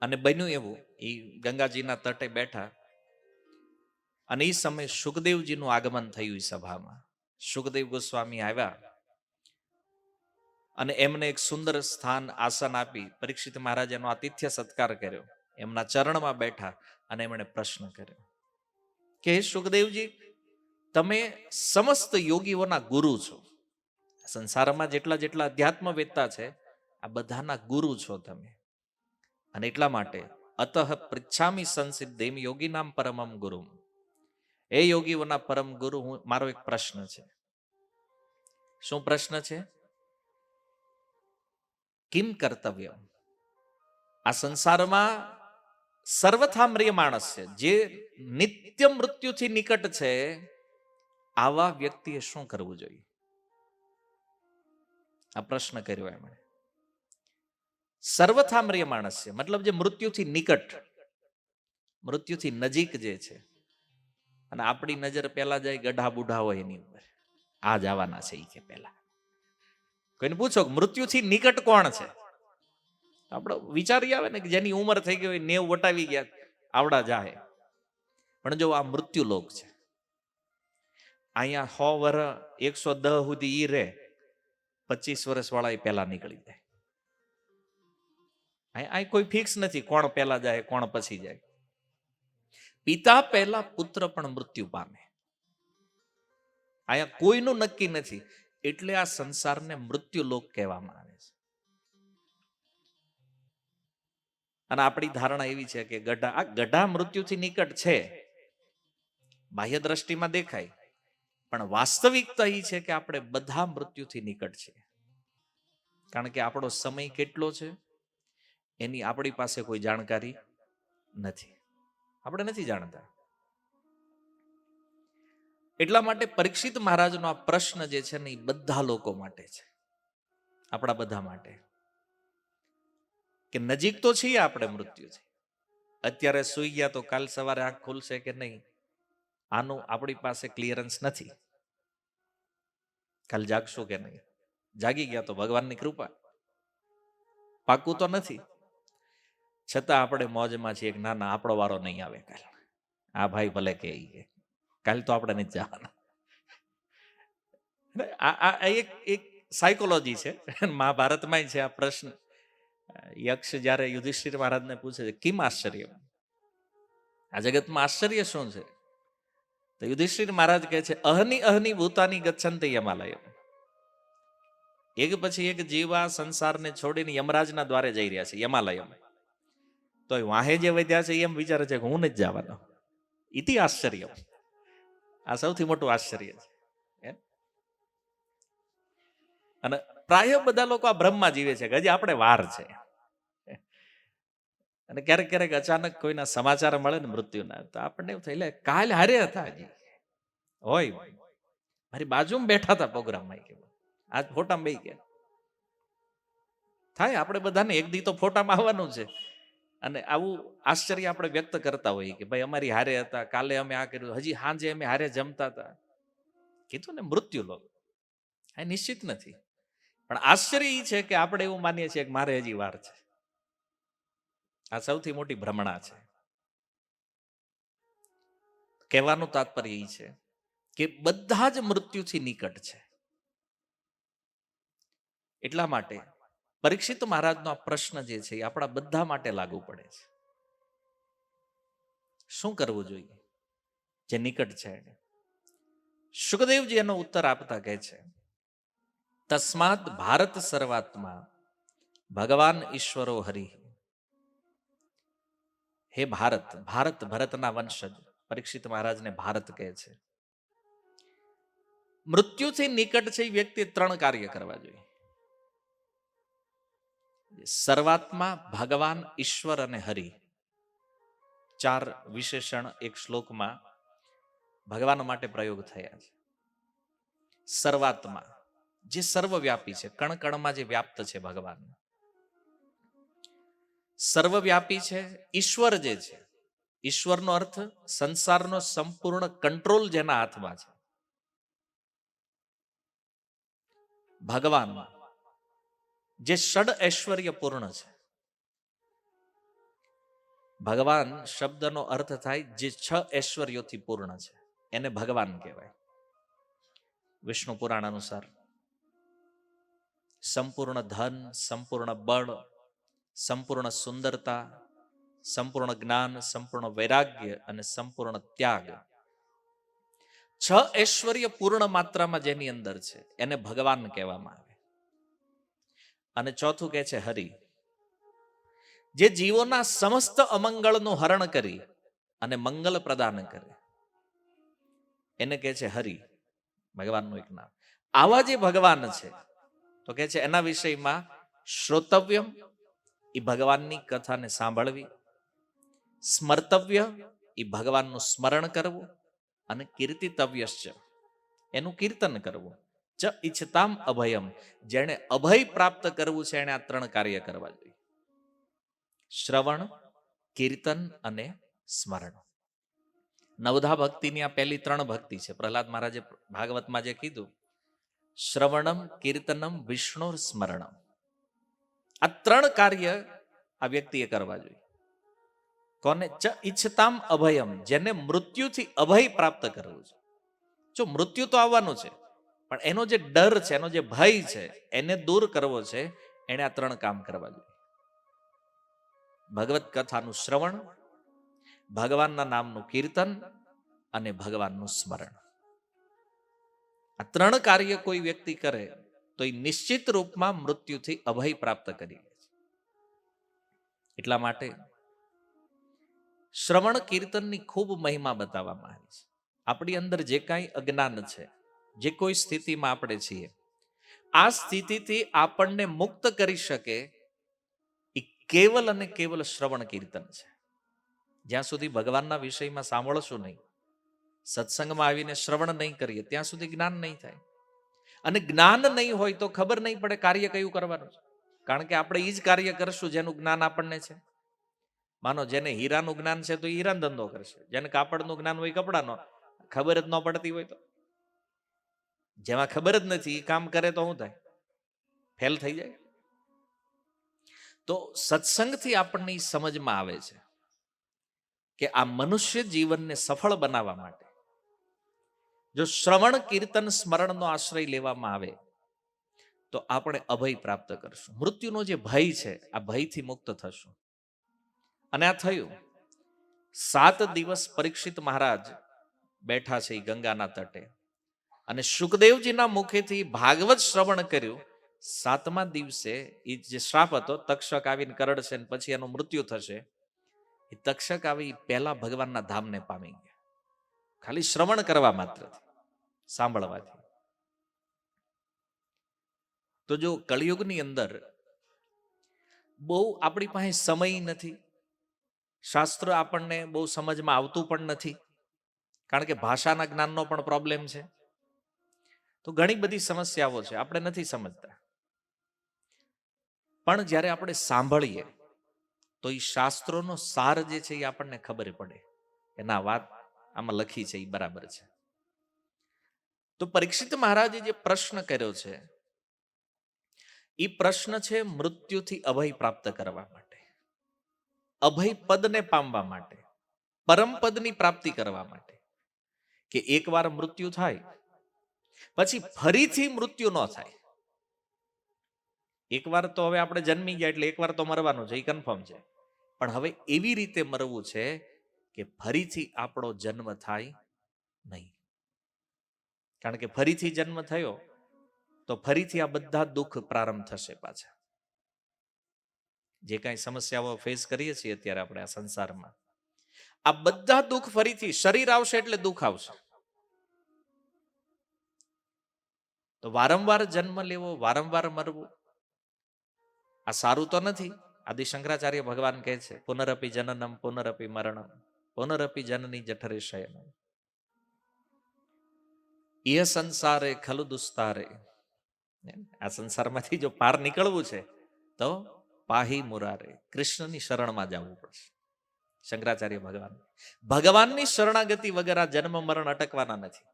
[SPEAKER 1] અને બન્યું એવું, એ ગંગાજીના તટે બેઠા અને એ સમયે સુખદેવજીનું આગમન થયું સભામાં. સુખદેવ ગોસ્વામી આવ્યા અને એમને એક સુંદર સ્થાન, આસન આપી પરીક્ષિત મહારાજનો આતિથ્ય સત્કાર કર્યો, એમના ચરણમાં બેઠા અને એમણે પ્રશ્ન કર્યો કે હે સુખદેવજી, તમે સમસ્ત યોગીઓના ગુરુ છો, સંસારમાં જેટલા જેટલા અધ્યાત્મવેત્તા છે આ બધાના ગુરુ છો તમે, અને એટલા માટે અતઃ પૃચ્છામિ સંસિદ્ધિમ યોગીનામ પરમમ ગુરુ, એ યોગીઓના પરમ ગુરુ, મારો એક પ્રશ્ન છે. શું પ્રશ્ન છે? કિમ કર્તવ્ય? આ સંસારમાં સર્વથા મ્રિયમાણસ છે, જે નિત્ય મૃત્યુથી નિકટ છે, આવા વ્યક્તિએ શું કરવું જોઈએ? આ પ્રશ્ન કર્યો એમણે. સર્વથા મ્રિયમાણસ છે મતલબ જે મૃત્યુથી નિકટ, મૃત્યુથી નજીક જે છે, અને આપણી નજર પેલા જાય ગઢા બુઢા હોય એની ઉપર, આ જવાના છે એ કે પેલા. કોઈને પૂછો મૃત્યુથી નિકટ કોણ છે, આપણો વિચારી આવે ને કે જેની ઉંમર થઈ ગઈ હોય, 90 વટાવી ગયા, આવડા જાય. પણ જો આ મૃત્યુ લોક છે, અહીંયા 100 વર્ષ 110 સુધી ઈ રે, 25 વર્ષ વાળા એ પહેલા નીકળી જાય. અહીં કોઈ ફિક્સ નથી કોણ પહેલા જાય કોણ પછી જાય. પિતા પહેલા પુત્ર પણ મૃત્યુ પામે, અહીંયા કોઈનું નક્કી નથી, એટલે આ સંસારને મૃત્યુ લોક કહેવામાં આવે છે. અને આપણી ધારણા એવી છે કે આ ગઢા મૃત્યુથી નિકટ છે, બાહ્ય દ્રષ્ટિમાં દેખાય, પણ વાસ્તવિકતા એ છે કે આપણે બધા મૃત્યુથી નિકટ છીએ. કારણ કે આપણો સમય કેટલો છે એની આપણી પાસે કોઈ જાણકારી નથી, આપણે નથી જાણતા. એટલા માટે પરીક્ષિત મહારાજનો આ પ્રશ્ન જે છે ને એ બધા લોકો માટે છે, આપણા બધા માટે, કે નજીક તો છીએ આપણે મૃત્યુથી. અત્યારે સૂઈ ગયા તો કાલ સવારે આંખ ખુલશે કે નહીં, આનું આપણી પાસે ક્લિયરન્સ નથી. કાલ જાગશું કે નહીં, જાગી ગયા તો ભગવાનની કૃપા, પાકું તો નથી. છતાં આપણે મોજમાં છીએ કે ના ના આપણો વારો નહીં આવે કાલ, આ ભાઈ ભલે કે કાલ તો આપણે નથી જવાના. આ એક સાયકોલોજી છે, મહાભારતમાં છે આ પ્રશ્ન. યક્ષ જ્યારે યુધિષ્ઠિર મહારાજને પૂછે છે કિમ આશ્ચર્ય, આ જગતમાં આશ્ચર્ય શું છે? તો યુધિષ્ઠિર મહારાજ કહે છે અહની અહની ભૂતાની ગચ્છન્તિ યમાલય, એક પછી એક જીવ આ સંસારને છોડીને યમરાજના દ્વારે જઈ રહ્યા છે, યમાલય. તો વાહે જે વધ્યા છે એમ વિચારે છે કે હું નથી જવાનો. ઇતિ આશ્ચર્ય, આ સૌથી મોટું આશ્ચર્ય છે. અને પ્રાય બધા લોકો આ બ્રહ્મમાં જીવે છે કે હજી આપણે વાર છે. અને ક્યારેક ક્યારેક અચાનક કોઈના સમાચાર મળે ને મૃત્યુના, તો આપણને એવું થાય, એટલે કાલ હારે હતા હજી હોય, મારી બાજુમાં બેઠા હતા પ્રોગ્રામમાં, કે આજ ફોટામાં બેસી ગયા. થાય આપણે બધાને એક દી તો ફોટામાં આવવાનું છે. અને આવું આશ્ચર્ય આપણે વ્યક્ત કરતા હોઈએ કે ભાઈ અમારી હારે હતા, કાલે અમે આ કર્યું, હજી સાંજે અમે હારે જમતા હતા. કીધું ને મૃત્યુ લોક આ નિશ્ચિત નથી. પણ આશ્ચર્ય એ છે કે આપણે એવું માનીએ છીએ કે મારે હજી વાર છે. આ સૌથી મોટી ભ્રમણા છે. કહેવાનું તાત્પર્ય એ છે કે બધા જ મૃત્યુથી નિકટ છે. એટલા માટે પરીક્ષિત મહારાજનો આ પ્રશ્ન જે છે એ આપણા બધા માટે લાગુ પડે છે. શું કરવું જોઈએ જે નિકટ છે? શુકદેવજી એનો ઉત્તર આપતા કહે છે, તસ્માત ભારત સર્વાત્મા ભગવાન ઈશ્વરો હરિ. હે ભારત, ભારત ભરતના વંશજ પરીક્ષિત મહારાજને ભારત કહે છે. મૃત્યુથી નિકટ છે એ વ્યક્તિએ 3 કાર્ય કરવા જોઈએ. સર્વાત્મા, ભગવાન, ઈશ્વર અને હરિ, 4 વિશેષણ એક શ્લોકમાં ભગવાન માટે પ્રયોગ થયા છે. સર્વાત્મા, જે સર્વવ્યાપી છે, કણ કણમાં જે વ્યાપ્ત છે ભગવાન, સર્વવ્યાપી છે. ઈશ્વર જે છે, ઈશ્વરનો અર્થ સંસારનો સંપૂર્ણ કંટ્રોલ જેના હાથમાં છે. ભગવાન જે ષડ ઐશ્વર્ય પૂર્ણ છે. ભગવાન શબ્દનો અર્થ થાય જે 6 ઐશ્વર્યોથી પૂર્ણ છે, એને ભગવાન કહેવાય. વિષ્ણુ પુરાણ અનુસાર સંપૂર્ણ ધન, સંપૂર્ણ બળ, સંપૂર્ણ સુંદરતા, સંપૂર્ણ જ્ઞાન, સંપૂર્ણ વૈરાગ્ય અને સંપૂર્ણ ત્યાગ, 6 ઐશ્વર્ય પૂર્ણ માત્રામાં જેની અંદર છે એને ભગવાન કહેવામાં આવે. અને ચોથું કહે છે હરિ, જે જીવોના સમસ્ત અમંગળનું હરણ કરી અને મંગલ પ્રદાન કરે એને કહે છે હરિ, ભગવાનનું એક નામ. આવા જે ભગવાન છે તો કહે છે એના વિષયમાં શ્રોતવ્યમ, એ ભગવાનની કથાને સાંભળવી, સ્મર્તવ્ય, એ ભગવાનનું સ્મરણ કરવું, અને કીર્તિતવ્યશ્ચ, એનું કીર્તન કરવું, ચ ઈચ્છતામ અભયમ, જેણે અભય પ્રાપ્ત કરવું છે એને આ 3 કાર્ય કરવા જોઈએ. શ્રવણ, કીર્તન અને સ્મરણ. નવધા ભક્તિની આ પહેલી 3 ભક્તિ છે. પ્રહલાદ મહારાજે ભાગવતમાં જે કીધું, શ્રવણમ, કીર્તનમ, વિષ્ણુ સ્મરણમ, આ 3 કાર્ય આ વ્યક્તિએ કરવા જોઈએ. કોને? ચ ઈચ્છતામ અભયમ, જેને મૃત્યુથી અભય પ્રાપ્ત કરવું છે. જો મૃત્યુ તો આવવાનું છે, પણ એનો જે ડર છે, એનો જે ભય છે, એને દૂર કરવો છે, એને આ 3 કામ કરવા જોઈએ. ભગવત કથાનું શ્રવણ, ભગવાનના નામનું કીર્તન અને ભગવાનનું સ્મરણ. આ 3 કાર્ય કોઈ વ્યક્તિ કરે તો એ નિશ્ચિત રૂપમાં મૃત્યુથી અભય પ્રાપ્ત કરી લે છે. એટલા માટે શ્રવણ કીર્તનની ખૂબ મહિમા બતાવવામાં આવી છે. આપણી અંદર જે કાંઈ અજ્ઞાન છે, જે કોઈ સ્થિતિમાં આપણે છીએ, આ સ્થિતિથી આપણને મુક્ત કરી શકે એ કેવલ અને કેવલ શ્રવણ કીર્તન છે. જ્યાં સુધી ભગવાનના વિષયમાં સાંભળશું નહીં, સત્સંગમાં આવીને શ્રવણ નહીં કરીએ, ત્યાં સુધી જ્ઞાન નહીં થાય. અને જ્ઞાન નહીં હોય તો ખબર નહીં પડે કાર્ય કયું કરવાનું છે. કારણ કે આપણે એ જ કાર્ય કરશું જેનું જ્ઞાન આપણને છે. માનો જેને હીરાનું જ્ઞાન છે તો હીરાનો ધંધો કરશે, જેને કાપડનું જ્ઞાન હોય કપડાનો, ખબર જ ન પડતી હોય તો, જેમાં ખબર જ નથી એ કામ કરે તો શું થાય? ફેલ થઈ જાય. તો સત્સંગથી આપણને સમજમાં આવે છે કે આ મનુષ્ય જીવનને સફળ બનાવવા માટે જો શ્રવણ, કીર્તન, સ્મરણનો આશ્રય લેવામાં આવે તો આપણે અભય પ્રાપ્ત કરશું. મૃત્યુનો જે ભય છે, આ ભયથી મુક્ત થશું. અને આ થયું. 7 દિવસ પરીક્ષિત મહારાજ બેઠા છે ગંગાના તટે, અને શુકદેવજીના મુખેથી ભાગવત શ્રવણ કર્યું. 7મા દિવસે એ જે શ્રાપ હતો, તક્ષક આવીને કરડશે ને પછી એનું મૃત્યુ થશે, એ તક્ષક આવી પહેલા ભગવાનના ધામને પામી ગયા, ખાલી શ્રવણ કરવા માત્રથી, સાંભળવાથી. તો જો કળિયુગની અંદર બહુ આપણી પાસે સમય નથી, શાસ્ત્ર આપણને બહુ સમજમાં આવતું પણ નથી, કારણ કે ભાષાના જ્ઞાનનો પણ પ્રોબ્લેમ છે. તો ઘણી બધી સમસ્યાઓ છે, આપણે નથી સમજતા. પણ જ્યારે આપણે સાંભળીએ તો એ શાસ્ત્રોનો સાર જે છે એ આપણને ખબર પડે કે ના, વાત આમાં લખી છે એ બરાબર છે. તો પરીક્ષિત મહારાજે જે પ્રશ્ન કર્યો છે એ પ્રશ્ન છે મૃત્યુથી અભય પ્રાપ્ત કરવા માટે, અભય પદને પામવા માટે, પરમ પદની પ્રાપ્તિ કરવા માટે. કે એકવાર મૃત્યુ થાય પછી ફરીથી મૃત્યુ ન થાય. એકવાર તો હવે આપણે જન્મી ગયા એટલે એકવાર તો મરવાનું છે, એ કન્ફર્મ છે. પણ હવે એવી રીતે મરવું છે કે ફરીથી આપણો જન્મ થાય નહીં. કારણ કે ફરીથી જન્મ થયો તો ફરીથી આ બધા દુઃખ પ્રારંભ થશે પાછા. જે કાંઈ સમસ્યાઓ ફેસ કરીએ છીએ અત્યારે આપણે આ સંસારમાં, આ બધા દુઃખ ફરીથી, શરીર આવશે એટલે દુઃખ આવશે. તો વારંવાર જન્મ લેવો, વારંવાર મરવું, આ સારું તો નથી. આદિ શંકરાચાર્ય ભગવાન કહે છે, પુનરપી જનનમ પુનરપી મરણમ પુનરપી જનની જઠરે શયનમ ઇહ સંસારે ખલુ દુસ્તારે. આ સંસારમાંથી જો પાર નીકળવું છે તો પાહી મુરારે, કૃષ્ણની શરણમાં જવું પડશે. શંકરાચાર્ય ભગવાનની શરણાગતિ વગર આ જન્મ મરણ અટકવાના નથી.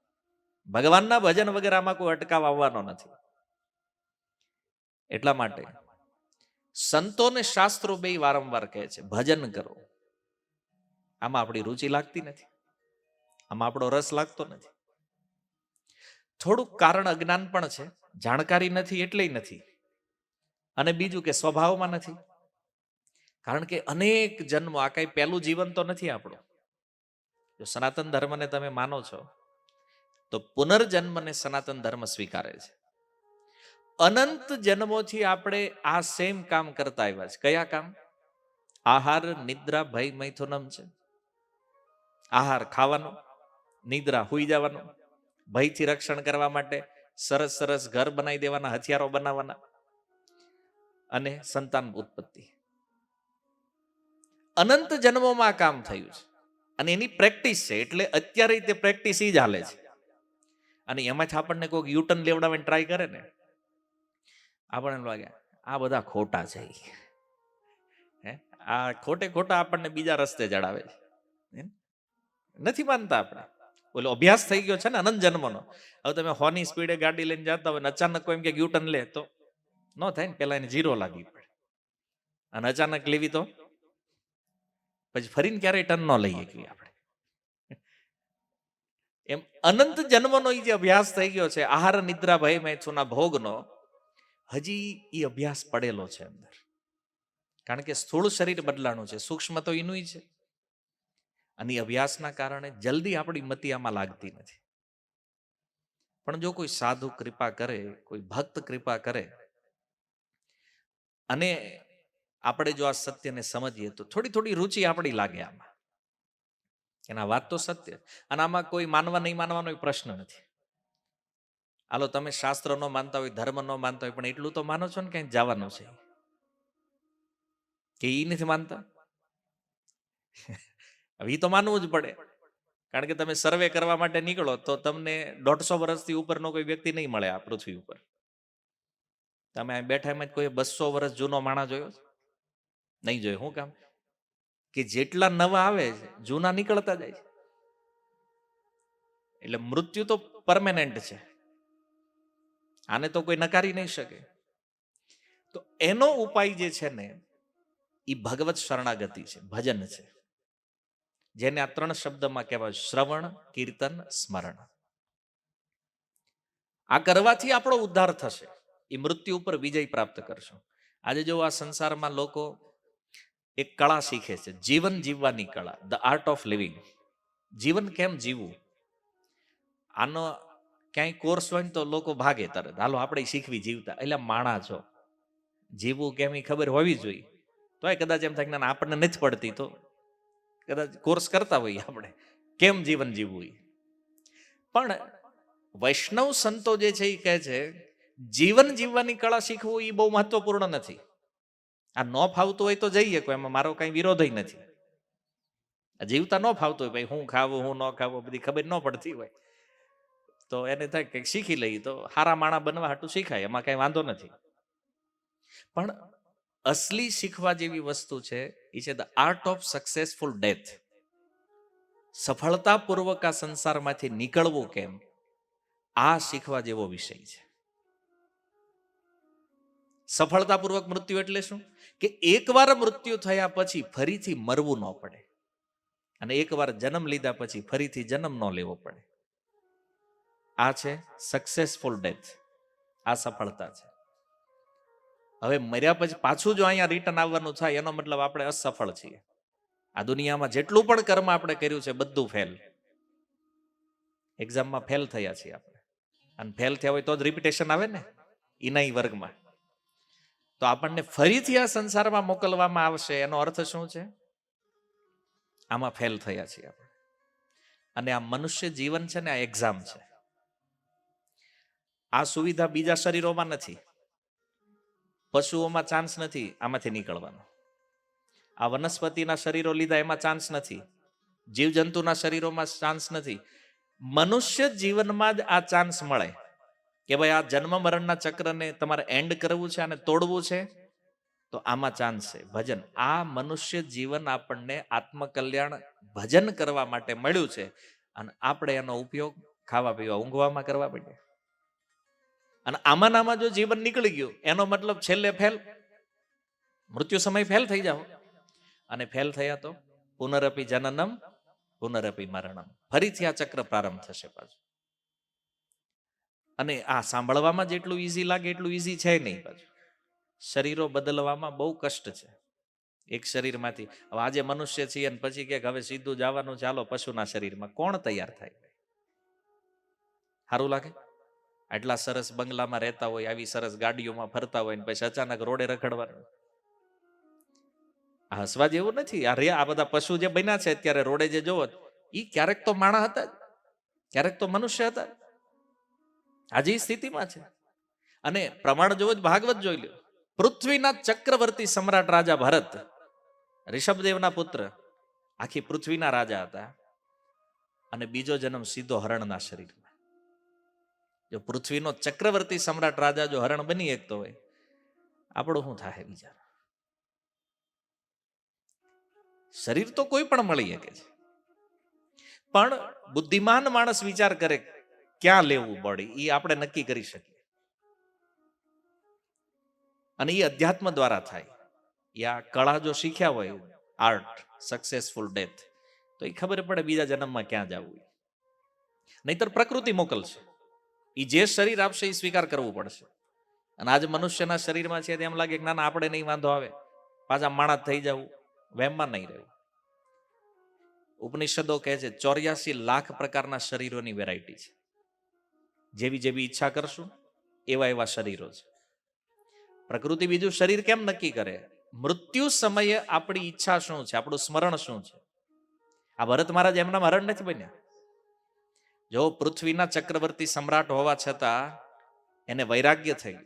[SPEAKER 1] ભગવાનના ભજન વગર આમાં કોઈ અટકાવ આવવાનો નથી. એટલા માટે સંતોને શાસ્ત્રો બે વારંવાર કહે છે ભજન કરો. આમાં આપણી રુચિ લાગતી નથી, આમાં આપણો રસ લાગતો નથી. થોડુંક કારણ અજ્ઞાન પણ છે, જાણકારી નથી એટલે નથી, અને બીજું કે સ્વભાવમાં નથી. કારણ કે અનેક જન્મો, આ કઈ પહેલું જીવન તો નથી આપણું. જો સનાતન ધર્મને તમે માનો છો તો પુનર્જન્મને સનાતન ધર્મ સ્વીકારે છે. અનંત જન્મોથી આપણે આ સેમ કામ કરતા આવ્યા છે. કયા કામ? આહાર, નિદ્રા, ભય, મૈથુનમ છે. આહાર ખાવાનો, નિદ્રા હુઈ જવાનું, ભયથી રક્ષણ કરવા માટે સરસ સરસ ઘર બનાવી દેવાના, હથિયારો બનાવવાના, અને સંતાન ઉત્પત્તિ. અનંત જન્મોમાં કામ થયું છે અને એની પ્રેક્ટિસ છે. એટલે અત્યારે તે પ્રેક્ટિસ જ હાલે છે. અને એમાંથી આપણને કોઈક યુટર્ન લેવડાવીને ટ્રાય કરે ને, આપણને લાગે આ બધા ખોટા છે. આ ખોટે ખોટા આપણને બીજા રસ્તે ચડાવે છે. નથી માનતા આપણે. બોલો અભ્યાસ થઈ ગયો છે ને અનંત જન્મનો. હવે તમે 100 ની સ્પીડે ગાડી લઈને જતા હોય, અચાનક કોઈ એમ કે યુટર્ન લે તો ન થાય ને. પેલા એને 0 લાગવી પડે, અને અચાનક લેવી તો પછી ફરીને ક્યારેય ટર્ન ન લઈએ કે આપણે. એમ અનંત જન્મનો જે અભ્યાસ થઈ ગયો છે, આહાર, નિદ્રા, ભય, મૈથુનના ભોગનો, હજી એ અભ્યાસ પડેલો છે અંદર. કારણ કે સ્થૂળ શરીર બદલાણું છે, સૂક્ષ્મ તો એનું છે. અને અભ્યાસના કારણે જલ્દી આપણી મતિ આમાં લાગતી નથી. પણ જો કોઈ સાધુ કૃપા કરે, કોઈ ભક્ત કૃપા કરે, અને આપણે જો આ સત્યને સમજીએ તો થોડી થોડી રુચિ આપણી લાગે આમાં. એના વાત તો સત્ય, અને આમાં કોઈ માનવા નહીં માનવાનો પ્રશ્ન નથી. હાલો, તમે શાસ્ત્ર ન માનતા હોય, ધર્મ ન માનતા હોય, પણ એટલું તો માનો છો ને ક્યાંક જવાનું છે, કે એ નથી માનતા? હવે એ તો માનવું જ પડે. કારણ કે તમે સર્વે કરવા માટે નીકળો તો તમને 150 વર્ષથી ઉપરનો કોઈ વ્યક્તિ નહીં મળે આ પૃથ્વી ઉપર. તમે બેઠા એમાં કોઈ 200 વર્ષ જૂનો માણસ જોયો? નહીં જોયો. શું કામ? કે જેટલા નવા આવે છે જૂના નીકળતા જાય છે. એટલે મૃત્યુ તો પરમેનન્ટ છે, આને તો કોઈ નકારી નહીં શકે. તો એનો ઉપાય જે છે ને એ ભગવત શરણાગતિ છે, ભજન છે, જેને આ 3 શબ્દમાં કહેવાય: શ્રવણ, કીર્તન, સ્મરણ. આ કરવાથી આપણો ઉદ્ધાર થશે, એ મૃત્યુ ઉપર વિજય પ્રાપ્ત કરશું. આજે જો આ સંસારમાં લોકો એક કળા શીખે છે, જીવન જીવવાની કળા, ધ આર્ટ ઓફ લિવિંગ. જીવન કેમ જીવવું, આનો ક્યાંય કોર્સ હોય ને તો લોકો ભાગે તરત. હાલો આપણે શીખવી જીવતા. એટલે માણા છો, જીવવું કેમ એ ખબર હોવી જોઈએ. તો કદાચ એમ થાય કે આપણને નથી પડતી, તો કદાચ કોર્સ કરતા હોઈએ આપણે કેમ જીવન જીવવું. પણ વૈષ્ણવ સંતો જે છે એ કહે છે જીવન જીવવાની કળા શીખવું એ બહુ મહત્વપૂર્ણ નથી. આ ન ફાવતું હોય તો જઈએ, કોઈ એમાં મારો કઈ વિરોધ નથી. જીવતા ન ફાવતું હોય, ભાઈ હું ખાવું હું ન ખાવું બધી ખબર ન પડતી હોય, તો એને થાય કે શીખી લઈએ, તો હારા માણા બનવા હાટું શીખાય, એમાં કઈ વાંધો નથી. પણ અસલી શીખવા જેવી વસ્તુ છે એ છે the art of successful death. સફળતાપૂર્વક આ સંસારમાંથી નીકળવું કેમ, આ શીખવા જેવો વિષય છે. સફળતાપૂર્વક મૃત્યુ એટલે શું? કે એકવાર મૃત્યુ થયા પછી ફરીથી મરવું ન પડે, અને એકવાર જન્મ લીધા પછી ફરીથી જન્મ ન લેવો પડે. આ છે સક્સેસફુલ ડેથ, આ સફળતા છે. હવે મર્યા પછી પાછું જો અહીંયા રિટર્ન આવવાનું થાય, એનો મતલબ આપણે અસફળ છીએ. આ દુનિયામાં જેટલું પણ કર્મ આપણે કર્યું છે બધું ફેલ. એક્ઝામમાં ફેલ થયા છીએ આપણે, અને ફેલ થયા હોય તો જ રિપીટેશન આવે ને ઇનાઈ વર્ગમાં. તો આપણને ફરીથી આ સંસારમાં મોકલવામાં આવશે, એનો અર્થ શું છે? આમાં ફેલ થયા છીએ આપણે. અને આ મનુષ્ય જીવન છે ને, આ એક્ઝામ છે. આ સુવિધા બીજા શરીરોમાં નથી, પશુઓમાં ચાન્સ નથી આમાંથી નીકળવાનો. આ વનસ્પતિના શરીરો લીધા એમાં ચાન્સ નથી, જીવજંતુના શરીરોમાં ચાન્સ નથી. મનુષ્ય જીવનમાં જ આ ચાન્સ મળે કે ભાઈ આ જન્મ મરણના ચક્રને તમારે એન્ડ કરવું છે અને તોડવું છે, તો આમાં ચાન્સ છે ભજન. આ મનુષ્ય જીવન આપણને આત્મકલ્યાણ ભજન કરવા માટે મળ્યું છે, અને આપણે એનો ઉપયોગ ખાવા પીવા ઊંઘવામાં કરવા પડે. અને આમાં જો જીવન નીકળી ગયું, એનો મતલબ છેલ્લે ફેલ, મૃત્યુ સમય ફેલ થઈ જાઓ. અને ફેલ થયા તો પુનરપી જનનમ પુનરપી મરણમ, ફરીથી આ ચક્ર પ્રારંભ થશે પાછું. અને આ સાંભળવામાં જેટલું ઈઝી લાગે એટલું ઈઝી છે નહીં. પાછું શરીરો બદલવામાં બહુ કષ્ટ છે. એક શરીરમાંથી હવે આજે મનુષ્ય છીએ અને પછી કે હવે સીધું જવાનું ચાલો પશુના શરીરમાં, કોણ તૈયાર થાય? સારું લાગે? આટલા સરસ બંગલામાં રહેતા હોય, આવી સરસ ગાડીઓમાં ફરતા હોય, ને પછી અચાનક રોડે રખડવાનું. આ હસવા જેવું નથી. આ બધા પશુ જે બન્યા છે અત્યારે રોડે જે જોવો, એ ક્યારેક તો માણસ હતા, ક્યારેક તો મનુષ્ય હતા. આજે એ સ્થિતિમાં છે. અને પ્રમાણ જોવો જ ભાગવત જોઈ લો. પૃથ્વીના ચક્રવર્તી સમ્રાટ રાજા ભરત, ઋષભદેવના પુત્ર, આખી પૃથ્વીના રાજા હતા. અને બીજો જન્મ સીધો હરણના શરીરમાં. જો પૃથ્વીનો ચક્રવર્તી સમ્રાટ રાજા જો હરણ બની શકતો હોય, આપણું શું થાય વિચાર? શરીર તો કોઈ પણ મળી શકે છે, પણ બુદ્ધિમાન માણસ વિચાર કરે ક્યાં લેવું બોડી, એ આપણે નક્કી કરી શકીએ. અને એ અધ્યાત્મ દ્વારા થાય. યા કળા જો શીખ્યા હોય, આર્ટ સક્સેસફુલ ડેથ, તો એ ખબર પડે બીજા જન્મમાં ક્યાં જવું. નહીતર પ્રકૃતિ મોકલશે. એ જે શરીર આપશે એ સ્વીકાર કરવું પડશે. અને આજે મનુષ્યના શરીરમાં છે એમ લાગે કે ના આપણે નહીં, વાંધો આવે, પાછા માણસ થઈ જવું, વહેમમાં નહીં રહેવું. ઉપનિષદો કહે છે 84 લાખ પ્રકારના શરીરોની વેરાયટી છે. જેવી જેવી ઈચ્છા કરશું એવા એવા શરીરો છે. પ્રકૃતિ બીજું શરીર કેમ નક્કી કરે? મૃત્યુ સમયે આપણી ઈચ્છા શું છે, આપણું સ્મરણ શું છે. આ ભરત મહારાજ એમના હરણ નથી બન્યા. જો પૃથ્વીના ચક્રવર્તી સમ્રાટ હોવા છતાં એને વૈરાગ્ય થઈ,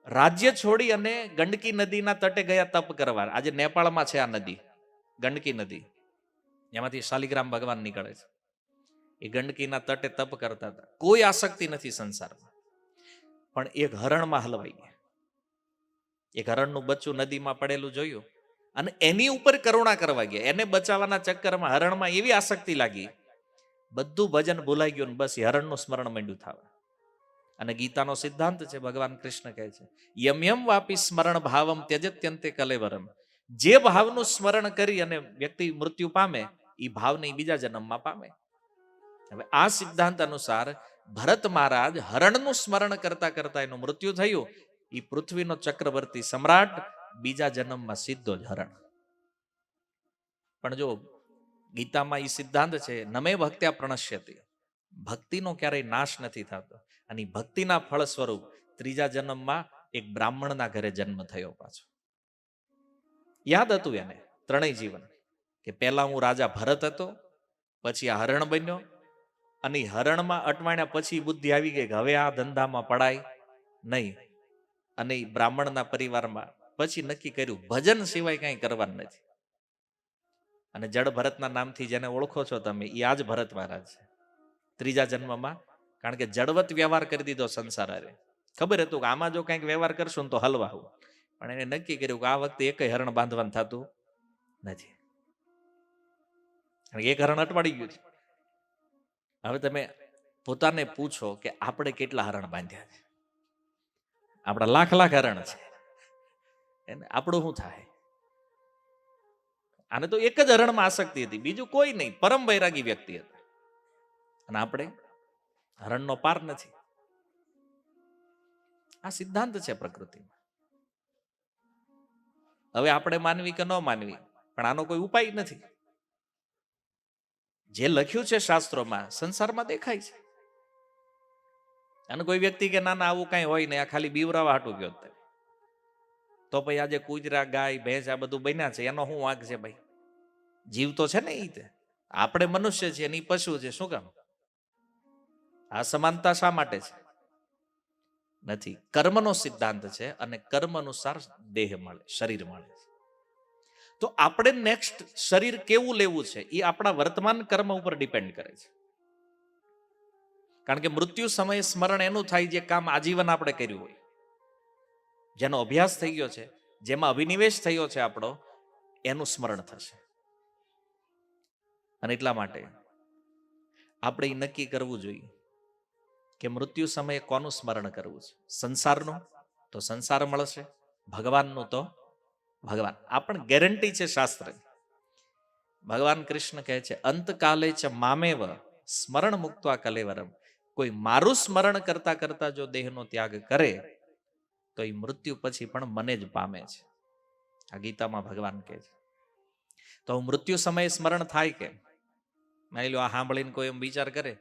[SPEAKER 1] રાજ્ય છોડી અને ગંડકી નદીના તટે ગયા તપ કરવા. આજે નેપાળમાં છે આ નદી, ગંડકી નદી, એમાંથી શાલિગ્રામ ભગવાન નીકળે છે. એ ગંડકીના તટે તપ કરતા હતા, કોઈ આસક્તિ નથી સંસારમાં. પણ એક હરણમાં હલવાઈ ગયા. એક હરણનું બચ્ચું નદીમાં પડેલું જોયું અને એની ઉપર કરુણા કરવા ગયા. એને બચાવવાના ચક્કરમાં હરણમાં એવી આસક્તિ લાગી, બધું ભજન ભૂલાઈ ગયું, બસ હરણનું સ્મરણ માંડ્યું થવા. અને ગીતાનો સિદ્ધાંત છે, ભગવાન કૃષ્ણ કહે છે યમ યમ વાપી સ્મરણ ભાવમ ત્યજત્યંતે કલેવરમ. જે ભાવનું સ્મરણ કરી અને વ્યક્તિ મૃત્યુ પામે, એ ભાવને બીજા જન્મમાં પામે. હવે આ સિદ્ધાંત અનુસાર ભરત મહારાજ હરણનું સ્મરણ કરતા કરતા એનું મૃત્યુ થયું. એ પૃથ્વીનો ચક્રવર્તી સમ્રાટ, બીજા જન્મમાં સીધો જ હરણ. પણ જો ગીતામાં એ સિદ્ધાંત છે નમે ભક્ત્યા પ્રણશ્યતિ, ભક્તિનો ક્યારેય નાશ નથી થતો. અને ભક્તિના ફળ સ્વરૂપ ત્રીજા જન્મમાં એક બ્રાહ્મણના ઘરે જન્મ થયો પાછો. યાદ હતું એને ત્રણેય જીવન, કે પહેલા હું રાજા ભરત હતો, પછી આ હરણ બન્યો, અને હરણમાં અટવાણ્યા પછી બુદ્ધિ આવી ગઈ કે હવે આ ધંધામાં પડાય નહીં. અને બ્રાહ્મણના પરિવારમાં પછી નક્કી કર્યું ભજન સિવાય કઈ કરવાનું નથી. અને જડ ભરતના નામથી જેને ઓળખો છો તમે એ આ જ ભરત મહારાજ છે. ત્રીજા જન્મમાં, કારણ કે જડવત વ્યવહાર કરી દીધો સંસાર હારે. ખબર હતું કે આમાં જો કંઈક વ્યવહાર કરશું ને તો હલવા આવું, પણ એને નક્કી કર્યું કે આ વખતે એક હરણ બાંધવાનું થતું નથી, કારણ કે એક હરણ અટવાડી ગયું છે. હવે તમે પોતાને પૂછો કે આપણે કેટલા હરણ બાંધ્યા છે? આપણા લાખ લાખ હરણ છે, એને આપણું શું થાય? આને તો એક જ હરણમાં આસક્તિ હતી, બીજું કોઈ નહીં, પરમ વૈરાગી વ્યક્તિ હતા. અને આપણે હરણનો પાર નથી. આ સિદ્ધાંત છે પ્રકૃતિમાં. હવે આપણે માનવી કે ન માનવી, પણ આનો કોઈ ઉપાય નથી. જે લખ્યું છે શાસ્ત્રોમાં સંસારમાં દેખાય છે. અને કોઈ વ્યક્તિ કે ના ના આવું કઈ હોય ને, આ ખાલી બીવરાવા હાટું ગયો તો પછી આજે કૂતરા ગાય ભેંસ આ બધું બન્યા છે, એનો શું વાંક છે ભાઈ? જીવ તો છે ને એ તે. આપણે મનુષ્ય છે, એની પશુ છે, શું કામ? આ સમાનતા શા માટે છે? નથી. કર્મનો સિદ્ધાંત છે અને કર્મ અનુસાર દેહ મળે, શરીર મળે છે. તો આપણે નેક્સ્ટ શરીર કેવું લેવું છે એ આપણા વર્તમાન કર્મ ઉપર ડિપેન્ડ કરે છે. કારણ કે મૃત્યુ સમયે સ્મરણ એનું થાય જે કામ આજીવન આપણે કર્યું હોય, જેનો અભ્યાસ થઈ ગયો છે, જેમાં અભિનિવેશ થયો છે આપણો, એનું સ્મરણ થશે. અને એટલા માટે આપણે એ નક્કી કરવું જોઈએ કે મૃત્યુ સમયે કોનું સ્મરણ કરવું છે. સંસારનું તો સંસાર મળશે, ભગવાનનું તો ભગવાન. આ પણ ગેરંટી છે શાસ્ત્ર. ભગવાન કૃષ્ણ કહે છે અંતકાલે ચ મામેવ સ્મરણ મુક્ત્વા કલેવરમ. કોઈ મારું સ્મરણ કરતા કરતા જો દેહનો ત્યાગ કરે તો એ મૃત્યુ પછી પણ મને જ પામે છે. આ ગીતામાં ભગવાન કહે છે. તો મૃત્યુ સમયે સ્મરણ થાય કે? માની લો આ સાંભળીને કોઈ એમ વિચાર કરે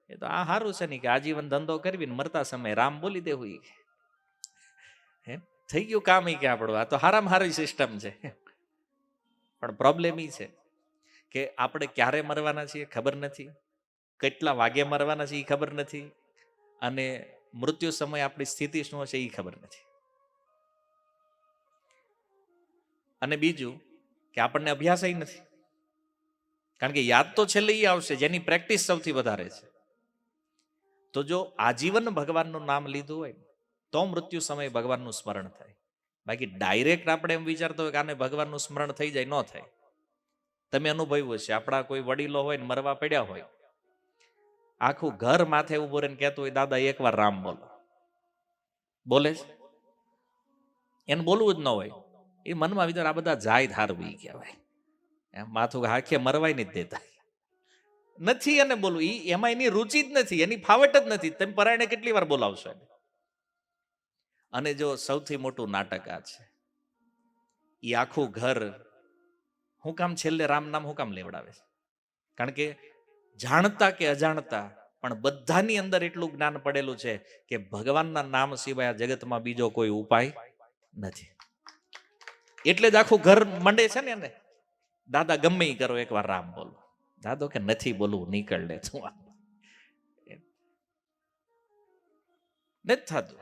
[SPEAKER 1] એ તો આ સારું છે ને કે આજીવન ધંધો કરવી ને મરતા સમયે રામ બોલી દેવું, હે થઈ ગયું કામ કે આપણું. આ તો હારામાં હારી સિસ્ટમ છે. પણ પ્રોબ્લેમ એ છે કે આપણે ક્યારે મરવાના છીએ ખબર નથી, કેટલા વાગે મરવાના છે એ ખબર નથી, અને મૃત્યુ સમયે આપણી સ્થિતિ શું હશે એ ખબર નથી. અને બીજું કે આપણને અભ્યાસ નથી, કારણ કે યાદ તો છેલ્લે એ આવશે જેની પ્રેક્ટિસ સૌથી વધારે છે. તો જો આજીવન ભગવાનનું નામ લીધું હોય તો મૃત્યુ સમયે ભગવાનનું સ્મરણ થાય. બાકી ડાયરેક્ટ આપણે એમ વિચારતો હોય કે આને ભગવાનનું સ્મરણ થઈ જાય, ન થાય. તમે અનુભવ્યું હશે, આપણા કોઈ વડીલો હોય ને મરવા પડ્યા હોય, આખું ઘર માથે ઉભો રહીને કહેતું હોય દાદા એકવાર રામ બોલો. બોલે છે? એને બોલવું જ ન હોય, એ મનમાં વિચાર આ બધા જાય ધારવી કહેવાય, એમ માથું હાખે મરવાય નહીં દેતા નથી. અને બોલવું એમાં એની રુચિ જ નથી, એની ફાવટ જ નથી. તમે પરાયણે કેટલી વાર બોલાવશો એને? અને જો સૌથી મોટું નાટક આ છે, એ આખું ઘર હું કામ છેલ્લે રામ નામ હું કામ લેવડાવે છે? કારણ કે જાણતા કે અજાણતા પણ બધાની અંદર એટલું જ્ઞાન પડેલું છે કે ભગવાનના નામ સિવાય આ જગતમાં બીજો કોઈ ઉપાય નથી. એટલે જ આખું ઘર મંડે છે ને એને, દાદા ગમે ઈ કરો એકવાર રામ બોલો. દાદો કે નથી બોલવું, નીકળ લે તું. નથી થતું.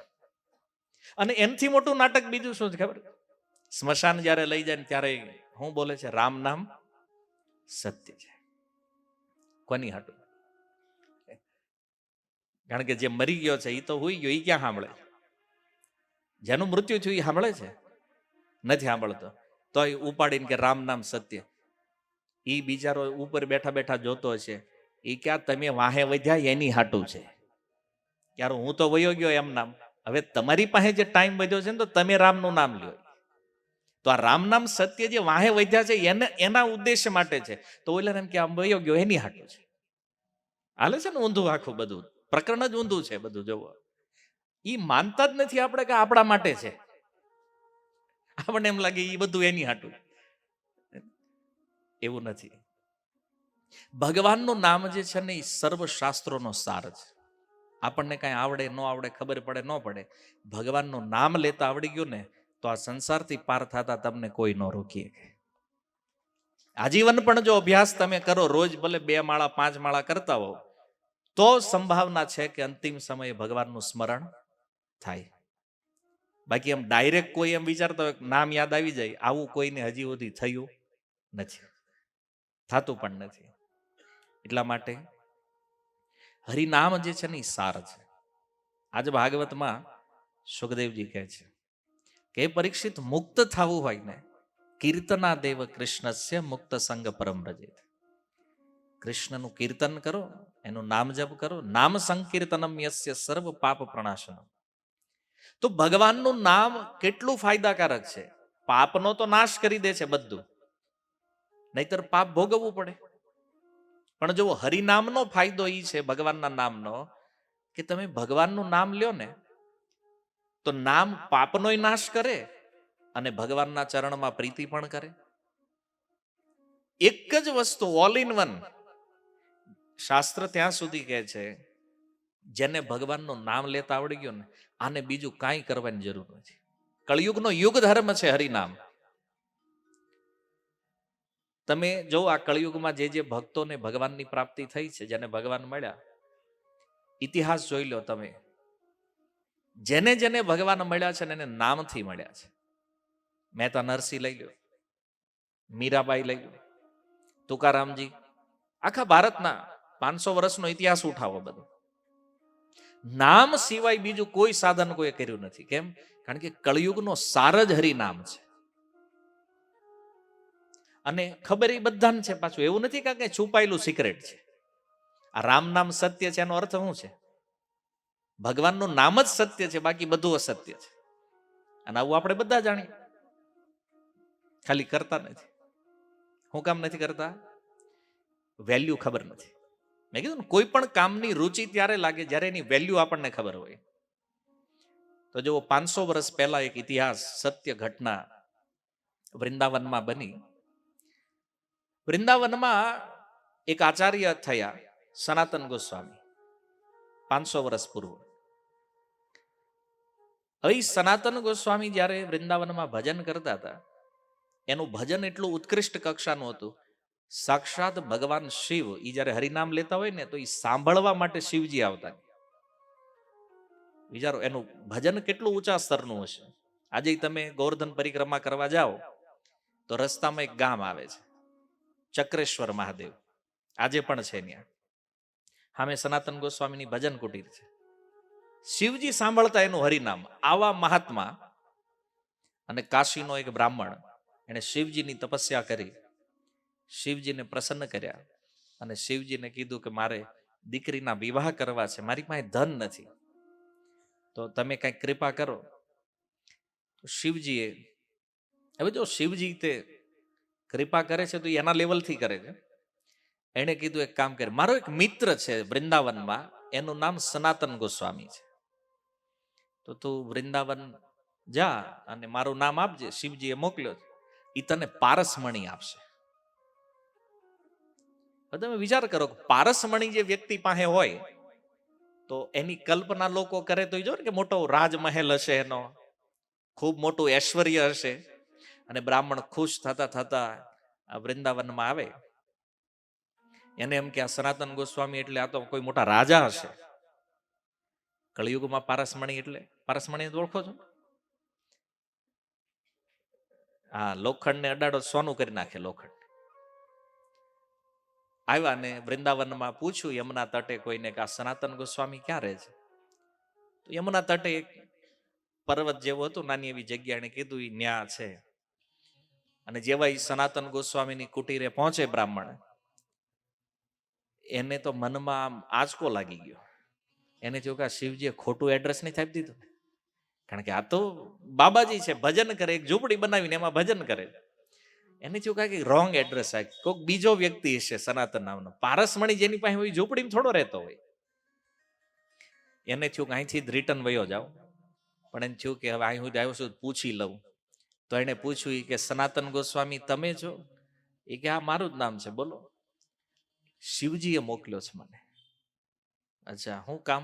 [SPEAKER 1] અને એનથી મોટું નાટક બીજું શું છે ખબર? સ્મશાન જ્યારે લઈ જાય ને ત્યારે હું બોલે છે રામ નામ સત્ય છે. કોની હાટું? કારણ કે જે મરી ગયો છે એ તો હોઈ ગયો, એ ક્યાં સાંભળે? જેનું મૃત્યુ થયું એ સાંભળે છે? નથી સાંભળતો. તો એ ઉપાડીને કે રામ નામ સત્ય. એ બિચારો ઉપર બેઠા બેઠા જોતો હશે, એ ક્યાં તમે વાહે વધ્યા એની હાટું છે. યાર હું તો વયો ગયો એમ નામ. હવે તમારી પાસે જે ટાઈમ વધ્યો છે ને તો તમે રામનું નામ લ્યો. તો આ રામ નામ સત્ય જે વાહે વધ્યા છે એને એના ઉદ્દેશ્ય માટે છે. તો ઓલા એમ કે આમ વયો ગયો એની હાટું છે. હાલે છે ને ઊંધું, આખું બધું પ્રકરણ જ ઊંધું છે બધું. જોવો, ઈ માનતા જ નથી આપણે કે આપણા માટે છે. આપણને એમ લાગે એ બધું એની હાટું. એવું નથી. ભગવાનનું નામ જે છે ને એ સર્વ શાસ્ત્રોનો સાર છે. આપણને કાંઈ આવડે ન આવડે, ખબર પડે ન પડે, ભગવાનનું નામ લેતા આવડી ગયું ને તો આ સંસારથી પાર થતા તમને કોઈ ન રોકી શકે. આજીવન પણ જો અભ્યાસ તમે કરો, રોજ ભલે 2 માળા 5 માળા કરતા હો, તો સંભાવના છે કે અંતિમ સમયે ભગવાનનું સ્મરણ થાય. બાકી એમ ડાયરેક્ટ કોઈ એમ વિચારતા હોય નામ યાદ આવી જાય, આવું કોઈને હજી સુધી થયું નથી. થતું પણ નથી. એટલા માટે હરિનામ જે છે ને એ સાર છે. આજ ભાગવતમાં સુખદેવજી કહે છે કે પરીક્ષિત મુક્ત થવું હોય ને, કીર્તના દેવ કૃષ્ણસ્ય મુક્ત સંગ પરમ રજેત. કૃષ્ણનું કીર્તન કરો, એનું નામ જપ કરો. નામ સંકીર્તનમ યસ્ય સર્વ પાપ પ્રણાશનમ. તો ભગવાનનું નામ કેટલું ફાયદાકારક છે. પાપનો તો નાશ કરી દે છે બધું, નહીતર પાપ ભોગવવું પડે. પણ જો હરિનામનો ફાયદો એ છે, ભગવાનના નામનો, કે તમે ભગવાનનું નામ લ્યો ને તો નામ પાપનોય નાશ કરે અને ભગવાનના ચરણમાં પ્રીતિ પણ કરે. એક જ વસ્તુ, ઓલ ઇન વન. શાસ્ત્ર ત્યાં સુધી કહે છે જેને ભગવાનનું નામ લેતા આવડી ગયું ને, આને બીજું કાંઈ કરવાની જરૂર નથી. કળિયુગનો યુગ ધર્મ છે હરિનામ. તમે જો આ કળિયુગમાં જે ભક્તોને ભગવાનની પ્રાપ્તિ થઈ છે, જેને ભગવાન મળ્યા, ઇતિહાસ જોઈ લો તમે. જેને જેને ભગવાન મળ્યા છે ને એને નામથી મળ્યા છે. મહેતા નરસિંહ લઈ લો, મીરાબાઈ લઈ લો, તુકારામજી, આખા ભારતના 500 વર્ષનો ઇતિહાસ ઉઠાવો બધો. નામ સિવાય બીજું કોઈ સાધન કોઈ કર્યું નથી. કેમ? કારણ કે કળિયુગનો સાર જ હરિનામ છે. અને ખબર એ બધાને છે. પાછું એવું નથી કે છુપાયેલું સિક્રેટ છે. આ રામ નામ સત્ય છે, એનો અર્થ શું છે? ભગવાનનું નામ જ સત્ય છે, બાકી બધું અસત્ય છે. અને આવું આપણે બધા જાણીએ, ખાલી કરતા નથી. શું કામ નથી કરતા? વેલ્યુ ખબર નથી. મેં કીધું ને, કોઈ પણ કામની રુચિ ત્યારે લાગે જ્યારે એની વેલ્યુ આપણને ખબર હોય. તો જો 500 વર્ષ પહેલા એક ઇતિહાસ, સત્ય ઘટના વૃંદાવનમાં બની. વૃંદાવનમાં એક આચાર્ય થયા, સનાતન ગોસ્વામી, 500 વર્ષ પૂર્વ. હવે સનાતન ગોસ્વામી જ્યારે વૃંદાવનમાં ભજન કરતા હતા, એનું ભજન એટલું ઉત્કૃષ્ટ કક્ષાનું હતું, સાક્ષાત ભગવાન શિવ એ જ્યારે હરિનામ લેતા હોય ને તો એ સાંભળવા માટે શિવજી આવતા. વિચારો, એનું ભજન કેટલું ઊંચા સ્તરનું હશે. આજે તમે ગોવર્ધન પરિક્રમા કરવા જાઓ તો રસ્તામાં એક ગામ આવે છે, ચક્રેશ્વર મહાદેવ. આજે પણ છે ત્યાં. સામે સનાતન ગોસ્વામીની ભજન કુટીર છે. શિવજી સાંભળતા એનું હરિનામ. આવા મહાત્મા અને કાશીનો એક બ્રાહ્મણ, એને શિવજીની તપસ્યા કરી, શિવજીને પ્રસન્ન કર્યા અને શિવજીને કીધું કે મારે દીકરીના વિવાહ કરવા છે, મારી પાસે ધન નથી, તો તમે કંઈક કૃપા કરો. શિવજીએ, હવે જો શિવજી તે કૃપા કરે છે તો એના લેવલથી કરે છે. એણે કીધું એક કામ કરે, મારો એક મિત્ર છે વૃંદાવનમાં, એનું નામ સનાતન ગોસ્વામી છે, તો તું વૃંદાવન જા અને મારું નામ આપજે. શિવજીએ મોકલ્યો, એ તને પારસમણી આપશે. તમે વિચાર કરો, પારસમણી જે વ્યક્તિ પાસે હોય તો એની કલ્પના લોકો કરે તો જો ને કે મોટો રાજમહેલ હશે, એનો ખૂબ મોટું ઐશ્વર્ય હશે. અને બ્રાહ્મણ ખુશ થતા થતા વૃંદાવનમાં આવે. એને એમ કે આ સનાતન ગોસ્વામી એટલે આ તો કોઈ મોટા રાજા હશે. કળિયુગમાં પારસમણી એટલે, પારસમણી ઓળખો છો? હા, લોખંડને અડાડો સોનું કરી નાખે. લોખંડ આવ્યા ને વૃંદાવનમાં પૂછ્યું યમુના તટે કોઈને કે આ સનાતન ગોસ્વામી ક્યાં રહે છે? તો યમુના તટે એક પર્વત જેવું હતું, નાની એવી જગ્યા. એને કીધું એ ન્યા છે. અને જેવા એ સનાતન ગોસ્વામીની કુટીરે પહોંચે બ્રાહ્મણ, એને તો મનમાં આમ આંચકો લાગી ગયો. એને થયું કે શિવજીએ ખોટું એડ્રેસ નહીં આપી દીધું, કારણ કે આ તો બાબાજી છે, ભજન કરે, એક ઝૂંપડી બનાવીને એમાં ભજન કરે. એને થયું કે રોંગ એડ્રેસ આપ્યું, કોઈક બીજો વ્યક્તિ હશે સનાતન નામનો. પારસમણી જેની પાસે હોય ઝૂંપડીમાં થોડો રહેતો હોય. એને થયું કે અહીંથી જ રિટર્ન વયો જાઓ. પણ એને થયું કે હવે અહીં હું આવ્યો છું પૂછી લઉં. તો એને પૂછ્યું કે સનાતન ગોસ્વામી તમે છો? એ કે હા, મારું જ નામ છે, બોલો. શિવજીએ મોકલ્યો છે મને. અચ્છા, શું કામ?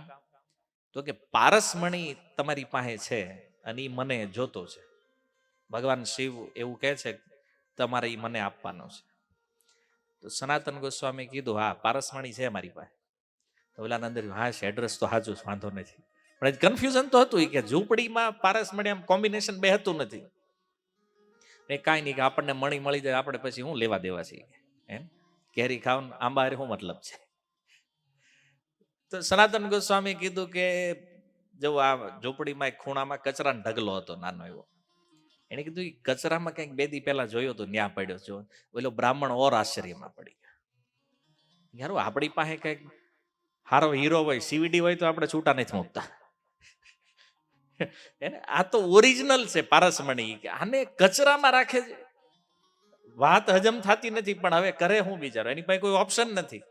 [SPEAKER 1] તો કે પારસમણી તમારી પાસે છે અને એ મને જોતો છે. ભગવાન શિવ એવું કહે છે તમારે એ મને આપવાનો છે. તો સનાતન ગોસ્વામી કીધું હા, પારસમણી છે મારી પાસે. તો ઓલા અંદર હા, એડ્રેસ તો સાચું, વાંધો નથી. પણ કન્ફ્યુઝન તો હતું કે ઝૂંપડીમાં પારસમણી આમ કોમ્બિનેશન બે હતું નથી. એ કાંઈ નહીં, કે આપણને મણી મળી જાય, આપણે પછી હું લેવા દેવા છીએ એમ. કેરી ખાવ ને આંબા હારે શું મતલબ છે? તો સનાતન ગોસ્વામી કીધું કે જો આ ઝૂંપડીમાં એક ખૂણામાં કચરાનો ઢગલો હતો નાનો એવો. એને કીધું ઈ કચરામાં કંઈક બે દી પહેલા જોયો તો ન્યા પડ્યો છો. ઓલો બ્રાહ્મણ ઓર આશ્ચર્યમાં પડી ગયો. યાર આપણી પાસે કંઈક હારો હીરો હોય, સીવીડી હોય તો આપણે છૂટા નથી મૂકતા. એને આ તો ઓરિજિનલ છે પારસમણી, કે આને કચરામાં રાખે છે. વાત હજમ થતી નથી, પણ હવે કરે હું બિચારો, એની પાસે કોઈ ઓપ્શન નથી.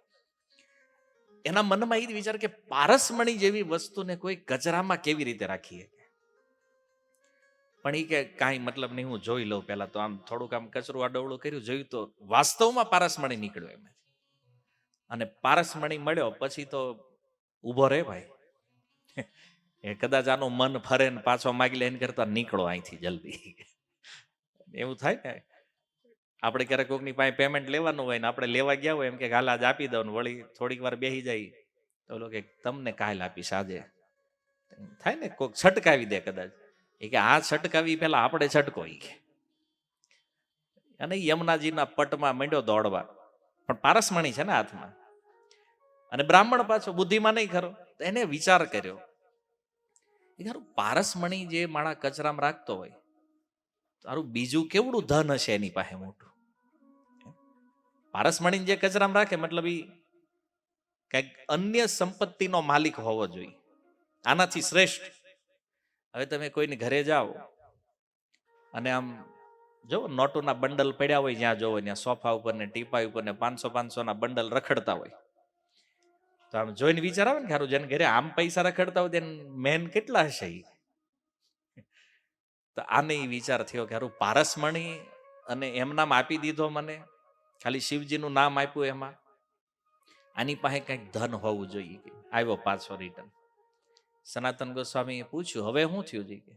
[SPEAKER 1] એના મનમાં એ જ વિચાર કે પારસમણી જેવી વસ્તુને કોઈ કચરામાં કેવી રીતે રાખીએ. પણ એ કે કાંઈ મતલબ નહીં, હું જોઈ લઉં પહેલા. તો આમ થોડુંક આમ કચરું આડવડું કર્યું, જોયું તો વાસ્તવમાં પારસમણી નીકળ્યો એમ. અને પારસમણી મળ્યો પછી તો ઊભો રે ભાઈ. એ કદાચ આનું મન ફરે ને પાછો માગી લે એને કરતા નીકળો અહીંથી જલ્દી. એવું થાય ને, આપણે ક્યારેક કોઈકની પાસે પેમેન્ટ લેવાનું હોય ને આપણે લેવા ગયા હોય, એમ કે હાલ આજ આપી દઉં, વળી થોડીક વાર બેસી જાય તો ઓલો કે તમને કાલ આપીશ આજે. થાય ને, કોઈક છટકાવી દે કદાચ. એ કે આ છટકાવી પેલા આપણે છટકો. ઈ કે અને યમુનાજીના પટમાં મંડ્યો દોડવા, પણ પારસમણી છે ને હાથમાં. અને બ્રાહ્મણ પાછો બુદ્ધિમાં નહીં ખરો, તો એને વિચાર કર્યો એ ખરું પારસમણી જે માણા કચરામાં રાખતો હોય, તારું બીજું કેવડું ધન હશે એની પાસે મોટું. પારસમણી જે કચરામાં રાખે મતલબ ઈ કંઈક અન્ય સંપત્તિનો માલિક હોવો જોઈએ, આનાથી શ્રેષ્ઠ. હવે તમે કોઈની ઘરે જાઓ અને આમ જો નોટોના બંડલ પડ્યા હોય, જ્યાં જોવો ત્યાં સોફા ઉપર ને ટીપા ઉપર ને 500 ના બંડલ રખડતા હોય, તો આમ જોઈને વિચાર આવે ને, ખારું જેને ઘરે આમ પૈસા રખડતા હોય તેને મેન કેટલા હશે ઈ. તો આને ઈ વિચાર થયો કે હારું પારસમણી અને એમ નામ આપી દીધો મને, ખાલી શિવજીનું નામ આપ્યું એમાં, આની પાસે કંઈક ધન હોવું જોઈએ. આવ્યો પાછો રિટર્ન. સનાતન ગોસ્વામીએ પૂછ્યું હવે શું થયું છે?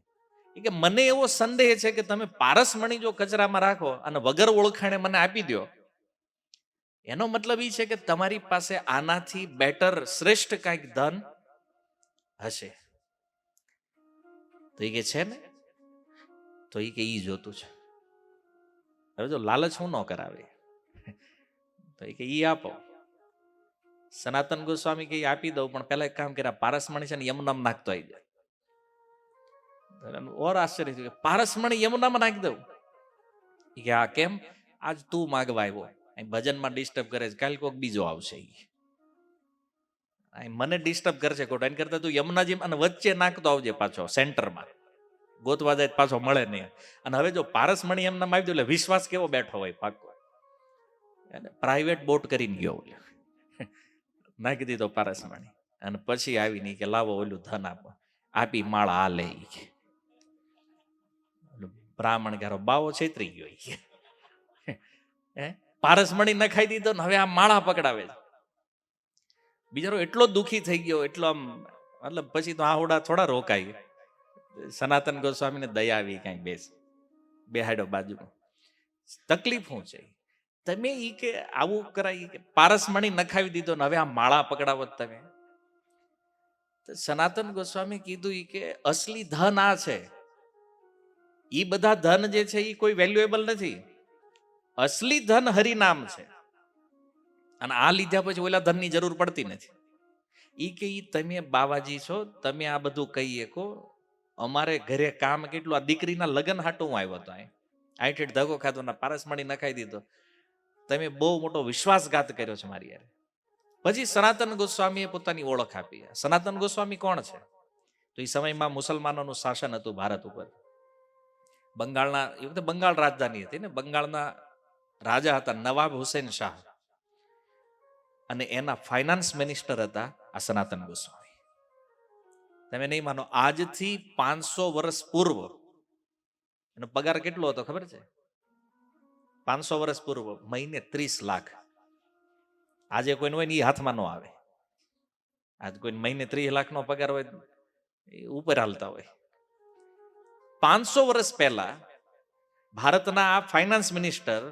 [SPEAKER 1] કે મને એવો સંદેહ છે કે તમે પારસમણી જો કચરામાં રાખો અને વગર ઓળખાણે મને આપી દો, એનો મતલબ એ છે કે તમારી પાસે આનાથી બેટર શ્રેષ્ઠ કાંઈક ધન હશે. તો એ કે છે ને, તો એ કે ઈ જોતું છે. હવે જો લાલચ હું ન કરાવે, તો એ કે ઈ આપો. સનાતન ગોસ્વામી કે આપી દઉં, પણ પેલા એક કામ કર્યા, પારસમણી છે ને યમુનામાં નાખતો આવી જાય. ઓર આશ્ચર્ય થયું, પારસમણી યમુનામાં નાખી દઉં? કે આ કેમ? આજ તું માગવા આવ્યો, ભજનમાં ડિસ્ટર્બ કરે છે, કાલ કોઈક બીજો આવશે, મને ડિસ્ટર્બ કરશે ખોટો, એની કરતા તું યમુનાજી અને વચ્ચે નાખતો આવજે, પાછો સેન્ટરમાં. ગોતવા જાય પાછો મળે નહીં. અને હવે જો પારસમણી એમ નામ આવી દઉં એટલે વિશ્વાસ કેવો બેઠો હોય પાકો, પ્રાઇવેટ બોટ કરીને ગયો, નાખી દીધો પારસમણી. અને પછી આવી નહીં કે લાવો ઓલું ધન આપો, આપી માળા આ લે. બ્રાહ્મણ ગારો બાવો છેતરી ગયો. પારસમણી નખાઈ દીધો ને હવે આ માળા પકડાવે છે. બિચારો એટલો દુઃખી થઈ ગયો, એટલો આમ મતલબ પછી તો આહોડા થોડા રોકાય. સનાતન ગોસ્વામીને દયા આવી, કાંઈક બેહાડો બાજુમાં. તકલીફ શું છે? તમે ઈ કે આવું કરાય કે પારસમણી નખાવી દીધો ને હવે આ માળા પકડાવો તમે. સનાતન ગોસ્વામી કીધું ઈ કે અસલી ધન આ છે. ઈ બધા ધન જે છે એ કોઈ વેલ્યુએબલ નથી. અસલી ધન હરિનામ છે. અને આ લીધા પછી ઓલા ધનની જરૂર પડતી નથી. ઈ કે ઈ તમે બાવાજી છો, તમે આ બધું કહી શકો. અમારે ઘરે કામ કેટલું, આ દીકરીના લગ્ન હાટું હું આવ્યો હતો. આઠ ધગો ખાધો ના પારસમણી નખાઈ દીધો. તમે બહુ મોટો વિશ્વાસઘાત કર્યો છે મારી યાર. પછી સનાતન ગોસ્વામીએ પોતાની ઓળખ આપી. સનાતન ગોસ્વામી કોણ છે? તો એ સમયમાં મુસલમાનોનું શાસન હતું ભારત ઉપર. બંગાળના, એ વખતે બંગાળ રાજધાની હતી ને, બંગાળના રાજા હતા નવાબ હુસેન શાહ, અને એના ફાઇનાન્સ મિનિસ્ટર હતા આ સનાતન ગોસ્વામી. તમે નહીં માનો, આજથી 500 વર્ષ પૂર્વ એનો પગાર કેટલો હતો ખબર છે? 500 વર્ષ પૂર્વ મહિને 30 લાખ. આજે કોઈને હોય ને એ હાથમાં ન આવે. આજ કોઈ મહિને 30 લાખનો પગાર હોય એ ઉપર હાલતા હોય. 500 વર્ષ પહેલા ભારતના આ ફાઇનાન્સ મિનિસ્ટર,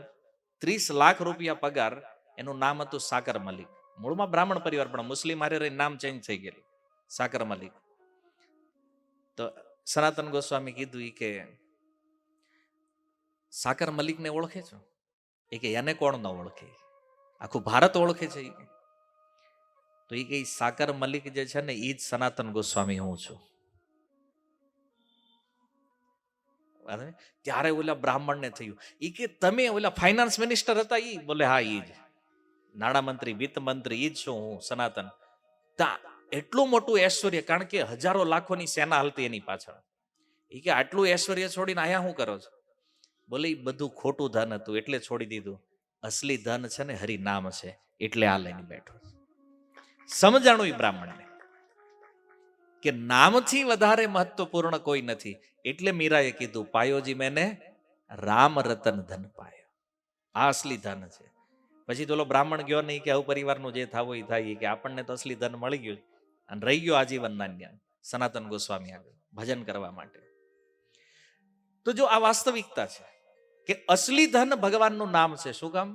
[SPEAKER 1] 30 લાખ રૂપિયા પગાર, એનું નામ હતું સાકર મલિક. મૂળમાં બ્રાહ્મણ પરિવાર, પણ મુસ્લિમ હારે નામ ચેન્જ થઈ ગયેલું, સાકર મલિક. તો સનાતન ગોસ્વામી કીધું કે સાકર મલિકને ઓળખે છો? એ કે એને કોણ ન ઓળખે? આખું ભારત ઓળખે છે ઈ. તો એ કઈ સાકર મલિક જે છે ને એ જ સનાતન ગોસ્વામી હું છું. ત્યારે ઓલા બ્રાહ્મણને થયું ઈ કે તમે ઓલા ફાઇનાન્સ મિનિસ્ટર હતા ઈ? બોલે હા ઈ જ. નાણામંત્રી, વિત્ત મંત્રી ઈ જ છું હું સનાતન. તા એટલું મોટું ઐશ્વર્ય, કારણ કે હજારો લાખોની સેના હાલતી એની પાછળ. એ કે આટલું ઐશ્વર્ય છોડીને આયા શું કરો છો? બોલે ઈ બધું ખોટું ધન હતું એટલે છોડી દીધું. અસલી ધન છે ને હરિનામ છે, એટલે આ લઈને બેઠો. સમજાણું ઈ બ્રાહ્મણને કે નામથી વધારે મહત્વપૂર્ણ કોઈ નથી. એટલે મીરાએ કીધું પાયોજી મેને રામ રતન ધન પાયો. આ અસલી ધન છે. પછી તો ઓલો બ્રાહ્મણ ગયો નહીં કે આવું પરિવારનું જે થાવું એ થાય, કે આપણને તો અસલી ધન મળી ગયું અને રહી ગયો આજીવન નાન્યા સનાતન ગોસ્વામી આગળ ભજન કરવા માટે. તો જો આ વાસ્તવિકતા છે કે અસલી ધન ભગવાનનું નામ છે. શું કામ?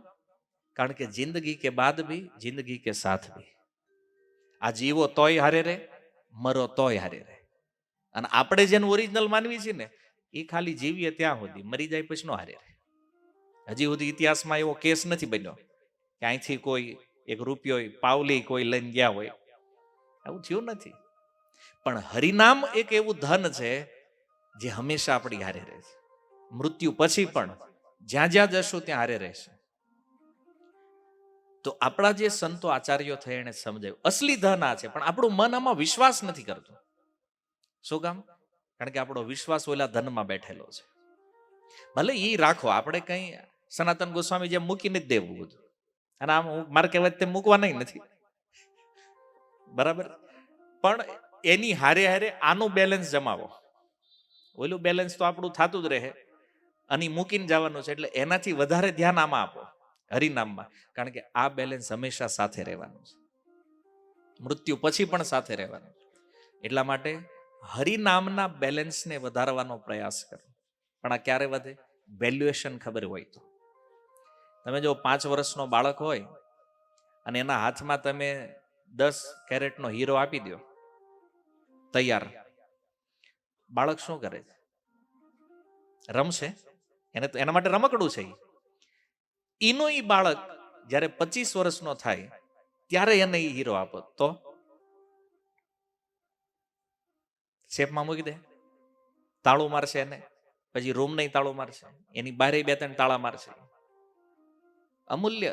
[SPEAKER 1] કારણ કે જિંદગી કે બાદ ભી, જિંદગી કે સાથ ભી. આ જીવો તોય હારે રે, મરો તોય હારે રે. અને આપણે જેને ઓરિજિનલ માનવી છે ને એ ખાલી જીવીએ ત્યાં સુધી, મરી જાય પછી નો હારે રે. હજી સુધી ઇતિહાસમાં એવો કેસ નથી બન્યો કે અહીંથી કોઈ એક રૂપિયો પાવલી કોઈ લઈને ગયા હોય. આવું થયું નથી. પણ હરિનામ એક એવું ધન છે જે હંમેશા આપણી હારે રહે છે. મૃત્યુ પછી પણ જ્યાં જ્યાં જશું ત્યાં હારે રહેશે. તો આપણા જે સંતો આચાર્યો થયા એને સમજાયું અસલી ધન આ છે, પણ આપણું મન આમાં વિશ્વાસ નથી કરતું. શું કામ? કારણ કે આપણો વિશ્વાસ ઓલા ધનમાં બેઠેલો છે. ભલે એ રાખો, આપણે કઈ સનાતન ગોસ્વામી જેમ મૂકીને જ દેવું બધું. અને આમ મારે કહેવાય તેમ મૂકવા નહીં નથી, બરાબર. પણ એની હારે હારે આનું બેલેન્સ જમાવો. ઓલું બેલેન્સ તો આપણું થતું જ રહે અને મૂકીને જવાનું છે. એટલે એનાથી વધારે ધ્યાન આમાં આપો, હરિનામમાં. કારણ કે આ બેલેન્સ હંમેશા સાથે રહેવાનું છે, મૃત્યુ પછી પણ સાથે રહેવાનું. એટલા માટે હરિનામના બેલેન્સને વધારવાનો પ્રયાસ કરો. પણ આ ક્યારે વધે? વેલ્યુએશન ખબર હોય તો. તમે જો 5 વર્ષનો બાળક હોય અને એના હાથમાં તમે 10 કેરેટનો હીરો આપી દો તૈયાર, બાળક શું કરે છે? રમશે. એને તો એના માટે રમકડું છે. ઈનો ઈ બાળક જ્યારે 25 વર્ષનો થાય ત્યારે એને ઈ હીરો આપો તો શેપમાં મૂકી દે, તાળું મારશે એને, પછી રૂમ નહીં તાળું મારશે, એની બારે 2-3 તાળા મારશે. અમૂલ્ય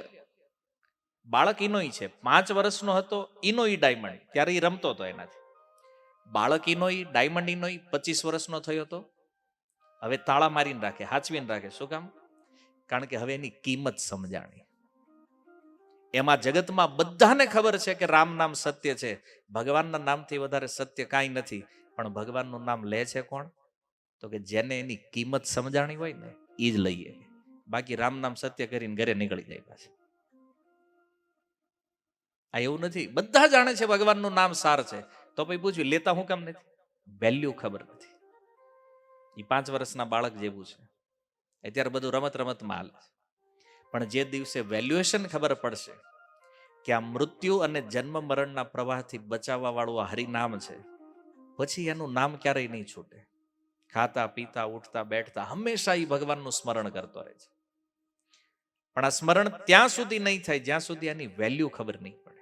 [SPEAKER 1] બાળક ઈનોઈ છે. 5 વર્ષનો હતો ઈનોઈ ડાયમંડ, ત્યારે ઈ રમતો હતો એનાથી. બાળક ઈનોઈ, ડાયમંડ ઈનોઈ 25 વર્ષનો થયો તો હવે તાળા મારીને રાખે, હાચવીને રાખે. શું કામ? કારણ કે હવે એની કિંમત સમજાણી. એમાં જગતમાં બધાને ખબર છે કે રામ નામ સત્ય છે, ભગવાનના નામથી વધારે સત્ય કાંઈ નથી. પણ ભગવાનનું નામ લે છે કોણ? તો કે જેને એની કિંમત સમજાણી હોય ને એ જ લઈએ. બાકી રામ નામ સત્ય કરીને ઘરે નીકળી જાય પાછા. આ એવું નથી. બધા જાણે છે ભગવાનનું નામ સાર છે, તો પછી પૂછ્યું લેતા હું કામ નથી? વેલ્યુ ખબર નથી. એ 5 વર્ષના બાળક જેવું છે. અત્યારે બધું રમત રમતમાં હાલે છે. પણ જે દિવસે વેલ્યુએશન ખબર પડશે કે આ મૃત્યુ અને જન્મ મરણના પ્રવાહથી બચાવવા વાળું આ હરિનામ છે, પછી એનું નામ ક્યારેય નહીં છૂટે. ખાતા પીતા ઉઠતા બેઠતા હંમેશા એ ભગવાનનું સ્મરણ કરતો રહે છે. પણ આ સ્મરણ ત્યાં સુધી નહીં થાય જ્યાં સુધી એની વેલ્યુ ખબર નહીં પડે.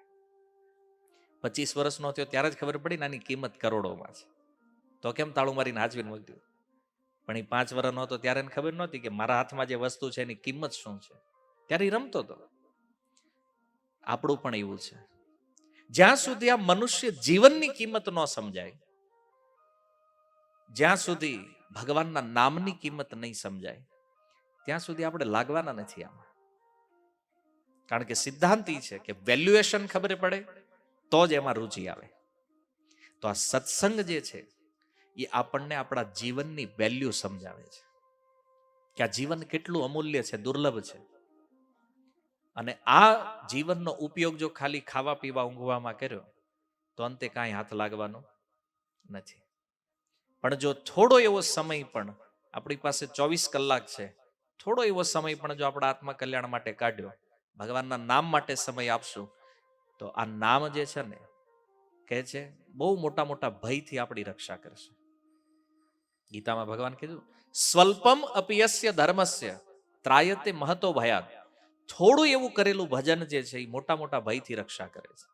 [SPEAKER 1] 25 વર્ષનો થયો ત્યારે જ ખબર પડી ને આની કિંમત કરોડોમાં છે, તો કેમ તાળું મારીને હાચવીને મૂકી દીધું? પણ એ 5 વર્ષનો હતો ત્યારે એને ખબર નહોતી કે મારા હાથમાં જે વસ્તુ છે એની કિંમત શું છે. ત્યારે એ રમતો હતો. આપણું પણ એવું છે. જ્યાં સુધી આ મનુષ્ય જીવનની કિંમત ન સમજાય, જ્યાં સુધી ભગવાનના નામની કિંમત નહીં સમજાય, ત્યાં સુધી આપણે લાગવાના નથી આમાં. કારણ કે સિદ્ધાંત એ છે કે વેલ્યુએશન ખબર પડે તો જ એમાં રુચિ આવે. તો આ સત્સંગ જે છે એ આપણને આપણા જીવનની વેલ્યુ સમજાવે છે કે આ જીવન કેટલું અમૂલ્ય છે, દુર્લભ છે. અને આ જીવનનો ઉપયોગ જો ખાલી ખાવા પીવા ઊંઘવામાં કર્યો તો અંતે કાંઈ હાથ લાગવાનો નથી. પણ જો થોડો એવો સમય પણ આપણી પાસે 24 કલાક છે, થોડો એવો સમય પણ જો આપણા આત્મા કલ્યાણ માટે કાઢ્યો, ભગવાનના નામ માટે સમય આપશું, તો આ નામ જે છે ને કહે છે બહુ મોટા મોટા ભયથી આપણી રક્ષા કરશે. ગીતામાં ભગવાન કીધું સ્વલ્પમ અપિયસ્ય ધર્મસ્ય ત્રાયતે મહતો ભયાત. થોડું એવું કરેલું ભજન જે છે એ મોટા મોટા ભયથી રક્ષા કરે છે.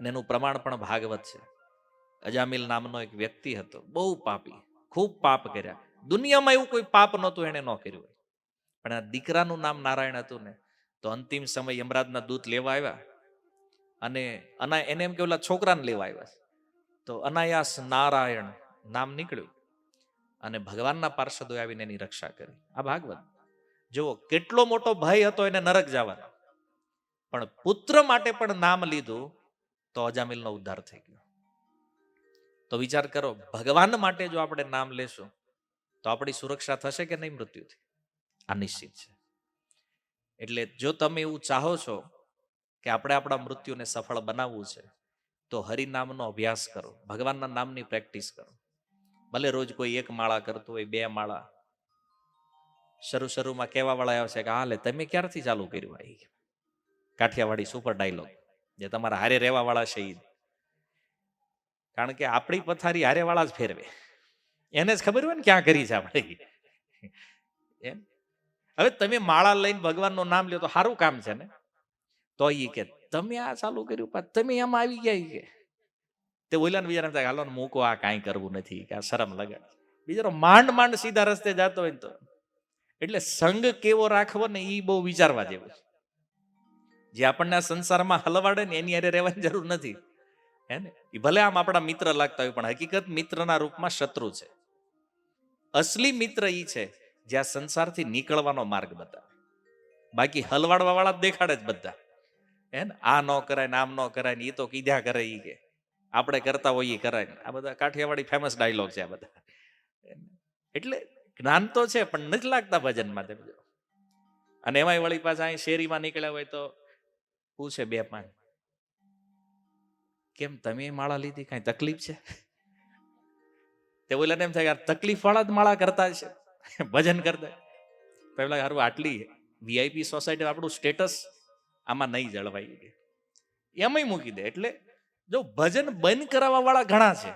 [SPEAKER 1] અને એનું પ્રમાણ પણ ભાગવત છે. અજામિલ નામનો એક વ્યક્તિ હતો, બહુ પાપી, ખૂબ પાપ કર્યા. દુનિયામાં એવું કોઈ પાપ નહોતું એને ન કર્યું હોય. પણ આ દીકરાનું નામ નારાયણ હતું ને, તો અંતિમ સમય યમરાજના દૂત લેવા આવ્યા અને એને એમ કે ઓલા છોકરાને લેવા આવ્યા છે. તો અનાયાસ નારાયણ નામ નીકળ્યું અને ભગવાનના પાર્ષદોએ આવીને એની રક્ષા કરી. આ ભાગવત જુઓ, કેટલો મોટો ભય હતો એને નરક જવાનો, પણ પુત્ર માટે પણ નામ લીધું તો અજામિલનો ઉદ્ધાર થઈ ગયો. તો વિચાર કરો, ભગવાન માટે જો આપણે નામ લેશું તો આપણી સુરક્ષા થશે કે નહીં મૃત્યુથી? આ નિશ્ચિત છે. એટલે જો તમે એવું ચાહો છો કે આપણે આપણા મૃત્યુને સફળ બનાવવું છે, તો હરિનામનો અભ્યાસ કરો, ભગવાનના નામની પ્રેક્ટિસ કરો. ભલે રોજ કોઈ એક માળા કરતું હોય, 2 માળા. શરૂમાં કહેવા વાળા આવશે કે હાલે તમે ક્યારથી ચાલુ કર્યું? આ કાઠિયાવાડી સુપર ડાયલોગ, જે તમારા હારે રહેવા વાળા છે ઈ. કારણ કે આપણી પથારી હારે વાળા જ ફેરવે, એને જ ખબર હોય ને ક્યાં કરી છે આપણે. એમ હવે તમે માળા લઈને ભગવાનનું નામ લ્યો તો સારું કામ છે ને, તો ઈ કે તમે આ ચાલુ કર્યું, તમે એમાં આવી ગયા કે તે ઓલાને બીજાને થાય હાલો ને મૂકો, આ કાંઈ કરવું નથી, કે આ શરમ લગાડ. બીજાનો માંડ સીધા રસ્તે જતો હોય તો. એટલે સંગ કેવો રાખવો ને એ બહુ વિચારવા જેવું છે. જે આપણને આ સંસારમાં હલવાડે ને એની હારે રહેવાની જરૂર નથી, હે ને. એ ભલે આમ આપણા મિત્ર લાગતા હોય, પણ હકીકત મિત્રના રૂપમાં શત્રુ છે. અસલી મિત્ર ઈ છે જે આ સંસારથી નીકળવાનો માર્ગ બતાવે. બાકી હલવાડવા વાળા દેખાડે જ બધા, હે ને. આ ન કરાય ને આમ ન કરાય ને, એ તો કીધા કરે, ઈ કે આપણે કરતા હોઈએ કરાય. આ બધા કાઠિયાવાડી ફેમસ ડાયલોગ છે આ બધા. એટલે જ્ઞાન તો છે પણ નથી લાગતા ભજનમાં. તમે જો, અને એમાંય વળી પાછા અહીં શેરીમાં નીકળ્યા હોય તો પૂછે 2-5, કેમ તમે માળા લીધી, કાંઈ તકલીફ છે? તે ઓલાને એમ થાય યાર તકલીફ વાળા જ માળા કરતા છે, ભજન કરતા. પેલા હારું આટલી વીઆઈપી સોસાયટી આપણું સ્ટેટસ આમાં નહીં જળવાઈ, એમાંય મૂકી દે. એટલે જો ભજન બંધ કરાવવા વાળા ઘણા છે,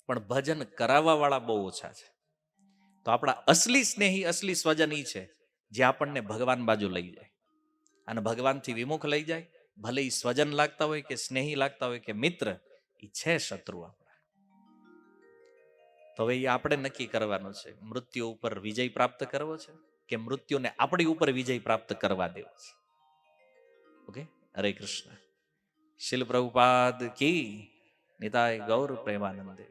[SPEAKER 1] પણ ભજન કરાવવા વાળા બહુ ઓછા છે. તો આપણા અસલી સ્નેહી, અસલી સ્વજન ઈ છે જે આપણને ભગવાન બાજુ લઈ જાય અને ભગવાનથી વિમુખ લઈ જાય. ભલે ઈ સ્વજન લાગતા હોય કે સ્નેહી લાગતા હોય કે મિત્ર, ઈ છે શત્રુ આપણા. તો હવે એ આપણે નક્કી કરવાનું છે, મૃત્યુ ઉપર વિજય પ્રાપ્ત કરવો છે કે મૃત્યુને આપણી ઉપર વિજય પ્રાપ્ત કરવા દેવો છે. ઓકે, હરે કૃષ્ણ. શીલ પ્રભુપાદ કી નિતાય ગૌર પ્રેમાનંદે.